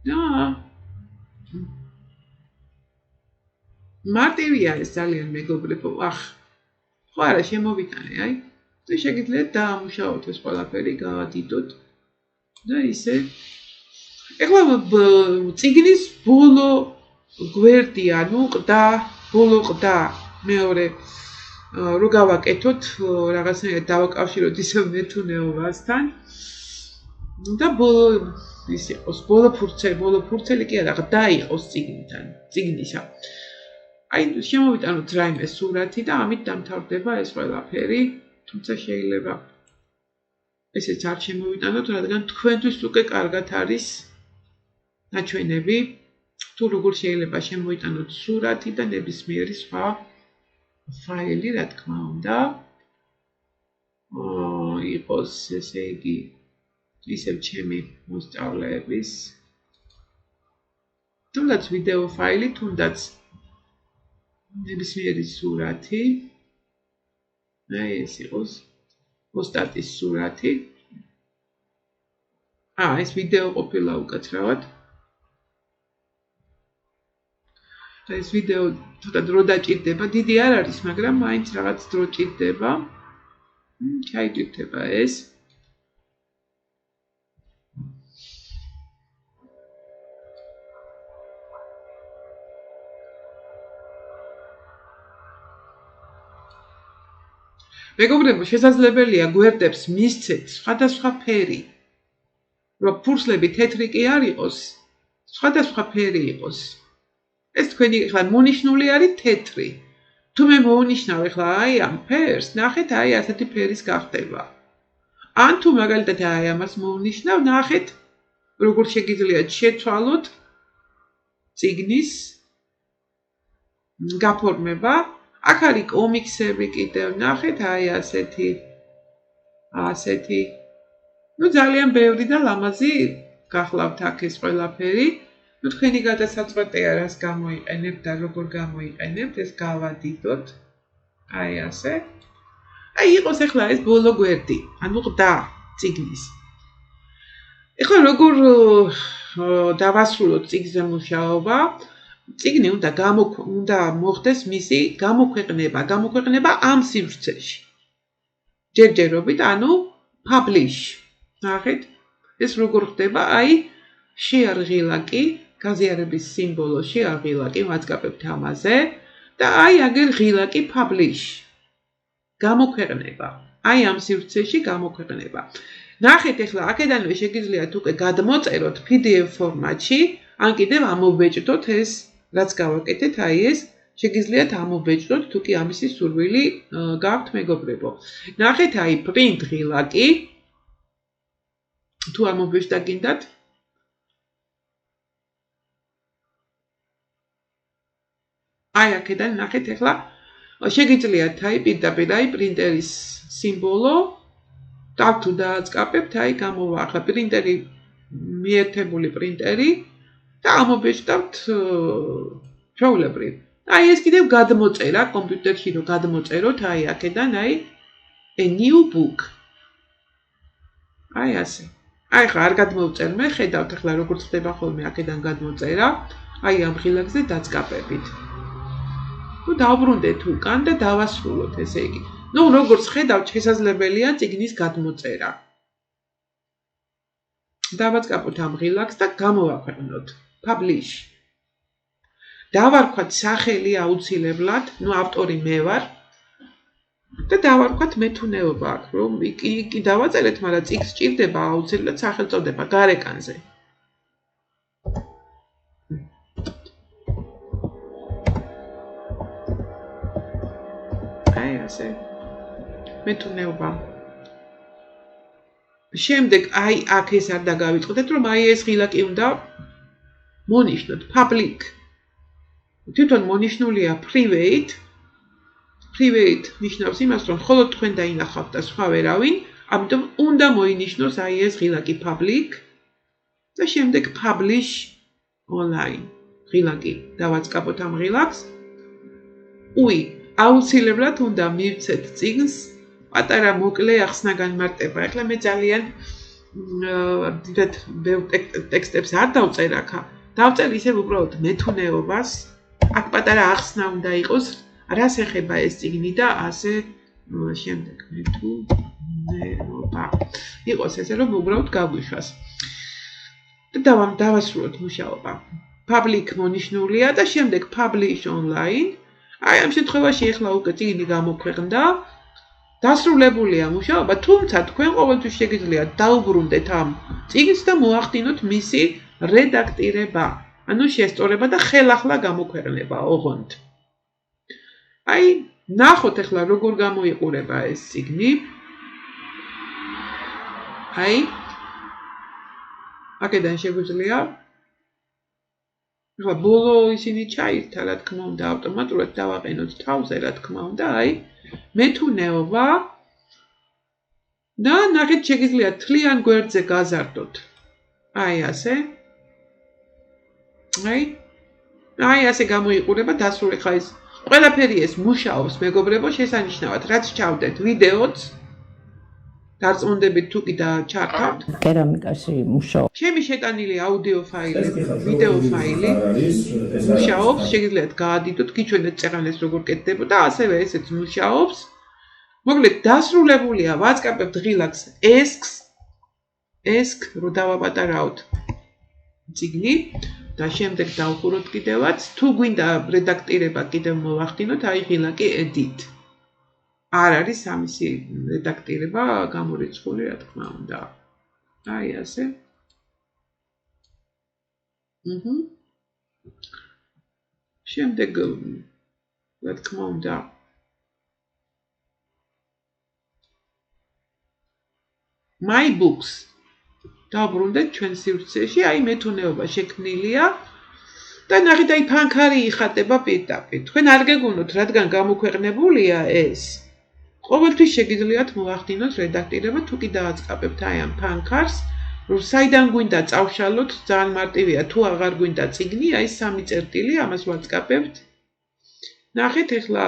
და მარტივია ეს ძალიან მეგობრებო, ხო არა შემოვიტანე, აი. და შეგიძლიათ დაამუშავოთ ეს ყველაფერი, გავადიდოთ და ისე. ეხლა წიგნის ბოლო გვერდი, ანუ ბოლო ყდა მეორე რო გავაკეთოთ, რაღაცნაირად დავაკავშიროთ ისე მეთუნეობასთან. და ბოლო ის იყოს, ბოლო ფურცელი კი არა, ყდა იყოს წიგნისა. აი შემოვიტანოთ რაიმე სურათი და ამით დამთავრდება ეს ყველაფერი, თუმცა შეიძლება ესეც არ შემოვიტანოთ, რადგან თქვენთვის უკვე კარგად არის ნაჩვენები, თუ როგორ შეიძლება შემოიტანოთ სურათი და ნებისმიერი სხვა ფაილი, რა თქმა უნდა, იყოს ესე იგი ისევ ჩემი მოსწავლეების, თუნდაც ვიდეო ფაილი, თუნდაც ნებისმიერი სურათი, ეს იყოს ოსტატის სურათი. ეს ვიდეო ყოფილა უკაცრავად. და ეს ვიდეო ცოტა დრო დაჭირდება, დიდი არ არის, მაგრამ მაინც რაღაც დრო ჭირდება. ჩაიტვირთება ეს. მეგობრებო, შესაძლებელია გვერდებს მისცეთ სხვადასხვა ფერი. რომ ფურცლები თეთრი კი არ იყოს, სხვადასხვა ფერი იყოს. ეს თქვენი ახლა მონიშნული არის თეთრი. თუ მე მოვნიშნავ ახლა აი ამ ფერს, ნახეთ აი ასეთი ფერის გახდება. ან თუ მაგალითად აი ამას მოვნიშნავ, ნახეთ როგორ შეგიძლიათ შეცვალოთ წიგნის გაფორმება. აქ არის კომიქსები კიდევ, ნახეთ აი ასეთი. ძალიან ბევრი და ლამაზი გახლავთ აქ ეს ყველაფერი. თქვენი გადასაწყვეტია რას გამოიყენებთ და როგორ გამოიყენებთ, ეს გავადიდოთ. აი ასე. აი იყოს ახლა ეს ბოლო გვერდი, ანუ ყდა წიგნის. ახლა როგორ დავასრულოთ წიგნზე მუშაობა? წიგნი უნდა მოხდეს მისი გამოქვეყნება ამ სივრცეში. ჯერჯერობით, ანუ publish. ნახეთ, ეს როგორ ხდება, აი share ღილაკი, გაზიარების სიმბოლო share ღილაკი ვაწყაბებთ ამაზე და აი აგერ ღილაკი publish. გამოქვეყნება. აი ამ სივრცეში გამოქვეყნება. ნახეთ ახლა აქედანვე შეგიძლიათ უკვე გადმოწეროთ PDF ფორმატში, ან კიდევ ამობეჭდოთ ეს რაც გავაკეთეთ, აი ეს შეგიძლიათ ამობეჭდოთ, თუ კი ამისი სურვილი გაქვთ მეგობრებო. ნახეთ აი print ღილაკი. თუ ამობეჭდა გინდათ. აი აქედან ნახეთ ახლა შეგიძლიათ აი პირდაპირ აი პრინტერის სიმბოლო და თუ დააწყაბებთ აი გამოვა ახლა პრინტერი მიერთებული პრინტერი და ამობეჭდავთ ჩვეულებრივ. აი ეს კიდევ გადმოწერა კომპიუტერში რომ გადმოწეროთ აი აქედან აი a new book. აი ასე. აი ხა არ გადმოვწერ მე, ხედავთ ახლა როგორ ხდება ხოლმე აქედან გადმოწერა, აი ამ ღილაკზე დაწყაპებით. ნუ დავბრუნდეთ უკან და დავასრულოთ ესე იგი. ნუ როგორც ხედავთ შესაძლებელია წიგნის გადმოწერა. დავაწყაპოთ ამ ღილაკს და გამოვაქვეყნოთ. Publish. დავარქვათ სახელი აუცილებლად, ნუ ავტორი მე ვარ. და დავარქვათ მეთუნეობა აქ, რომ კი დავაწერეთ, მაგრამ წიგნს სჭირდება აუცილებლად სახელწოდება გარეკანზე. აი ასე. მეთუნეობა. შემდეგ აი აქ ეს არ დაგავიწყდეთ, რომ აი ეს ღილაკი უნდა მონიშნოთ public. თვითონ მონიშნულია private. Private ნიშნავს იმას, რომ მხოლოდ თქვენ დაინახავთ და სხვა ვერავინ, ამიტომ უნდა მოინიშნოს აი ეს ღილაკი public და შემდეგ publish online. ღილაკი დავაწყაპოთ ამ ღილაკს. აუცილებლად უნდა მივცეთ წიგნს, პატარა მოკლე ახსნა განმარტება. ახლა მე ძალიან დიდად ტექსტებს არ დავწერ აქა. დავწერ ისევ უბრალოდ მეთუნეობას. აქ პატარა ახსნა უნდა იყოს. რას ეხება ეს წიგნი და ასე შემდეგ მეთუნეობა. იყოს ესე რომ უბრალოდ გაგვიშვას. და დავასრულოთ მუშაობა. Public მონიშნულია და შემდეგ publish online. აი ამ შემთხვევაში ახლა უკვე წიგნი გამოქვეყნდა. დასრულებულია მუშაობა, თუმცა თქვენ ყოველთვის შეგიძლიათ დაუბრუნდეთ ამ წიგნს და მოახდინოთ მისი რედაქტირება. ანუ შესწორება და ხელახლა გამოქვეყნება ოღონდ. აი, ნახოთ ახლა როგორ გამოიყურება ეს წიგნი. აი, აქედან შეგვიძლია ახლა ბოლო ისინი ჩაირთა, რა თქმა უნდა, ავტომატურად დავაყენოთ თავზე, რა თქმა უნდა, აი, მეთუნეობა და ნახეთ შეგიძლიათ თლიან გვერდზე გაზარდოთ. აი ასე. აი ასე გამოიყურება დასრული ხა ეს ყველაფერი ეს მუშაობს მეგობრებო შესანიშნავად რაც ჩავდეთ ვიდეოც დარწმუნდებით თუ კი ჩართავთ კერამიკაში მუშაობს ჩემი შეტანილი აუდიო ფაილი ვიდეო ფაილი მუშაობს შეგიძლიათ გაადიდოთ გიჩვენეთ წეღანეს როგორ კეთდებოდა ასევე ესეც მუშაობს მოკლედ დასრულებულია ვაწყაპებთ ღილაკს ესკ რო დავაპატარავთ წიგნი და შემდეგ დავხუროთ კიდევაც თუ გვინდა რედაქტირება კიდევ მოვახდინოთ აი ღილაკი edit არ არის ამისი რედაქტირება გამორიცხული რა თქმა უნდა აი ასე შემდეგ რა თქმა უნდა my books დავბრუნდეთ ჩვენ სივრცეში, აი მეთუნეობა შექმნილია და ნახეთ აი ფანქარი იხატება პირდაპირ. თქვენ არ გეგონოთ, რადგან გამოქვეყნებულია ეს. ყოველთვის შეგიძლიათ მოახდინოთ რედაქტირება, თუ კი დააწყაპებთ აი ამ ფანქარს, რომ საიდან გვინდა წავშალოთ, ძალიან მარტივია, თუ აღარ გვინდა წიგნი, აი 3 წერტილი, ამას ვაწყაპებთ. ნახეთ ახლა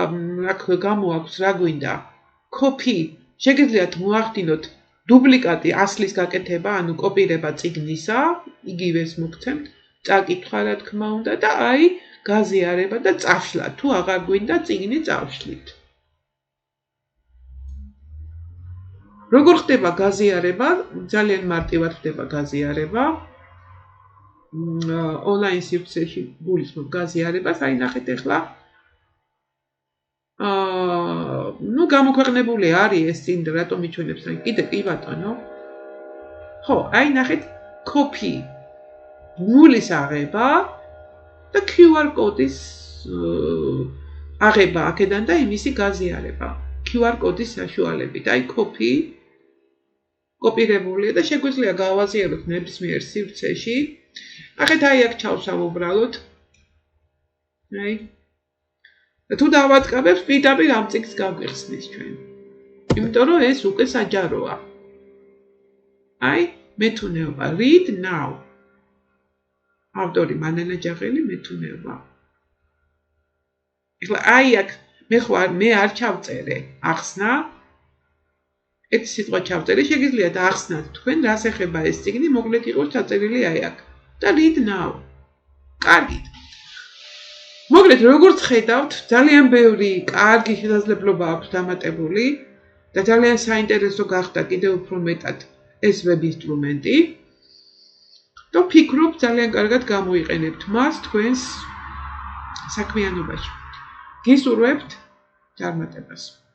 აქ გამოაქვს რა გვინდა. copy შეგიძლიათ მოახდინოთ დუპლიკატი ასლის გაკეთება, ანუ კოპირება წიგნისა, იგივეს მოგცემთ, წაკითხვა რა თქმა უნდა და აი გაზიარება და წავშლა, თუ აღარ გვინდა წიგნი წავშლით. როგორ ხდება გაზიარება? ძალიან მარტივად ხდება გაზიარება. ონლაინ სივრცეში გულისხმობ გაზიარებას, აი ნახეთ ახლა ну გამოქვეყნებული არის ეს წინ რატომ მიჩვენებს აი კიდე კი ბატონო ხო აი ნახეთ copy გულის აღება და QR კოდის აღება აქედან და იმისი გაზიარება QR კოდის საშუალებით აი copy კოპირებულია და შეგვიძლია გავაზიაროთ ნებისმიერ სივრცეში ნახეთ აი აქ ჩავსავ უბრალოდ აი თუ დავაწყებებს პირდაპირ ამ წიგნს გავგიხსნის ჩვენ. იმიტომ რომ ეს უკვე საჯაროა. აი, მეთუნეობა, read now. ავტორი მანელა ჯაღელი მეთუნეობა. ეხლა აი აქ მე არ ჩავწერე ახსნა. ერთი სიტყვა ჩავწერე, შეგიძლიათ ახსნათ თქვენ რას ეხება ეს წიგნი, მოკლედ იყოს ჩაწერილი აი აქ. და read now. კარგით. მოკლედ როგორც ხედავთ, ძალიან ბევრი კარგი შესაძლებლობა აქვს დამატებული და ძალიან საინტერესო გახდა კიდევ უფრო მეტად ეს ვებ ინსტრუმენტი. და ვფიქრობ, ძალიან კარგად გამოიყენებთ მას თქვენს საქმიანობაში. გისურვებთ წარმატებას.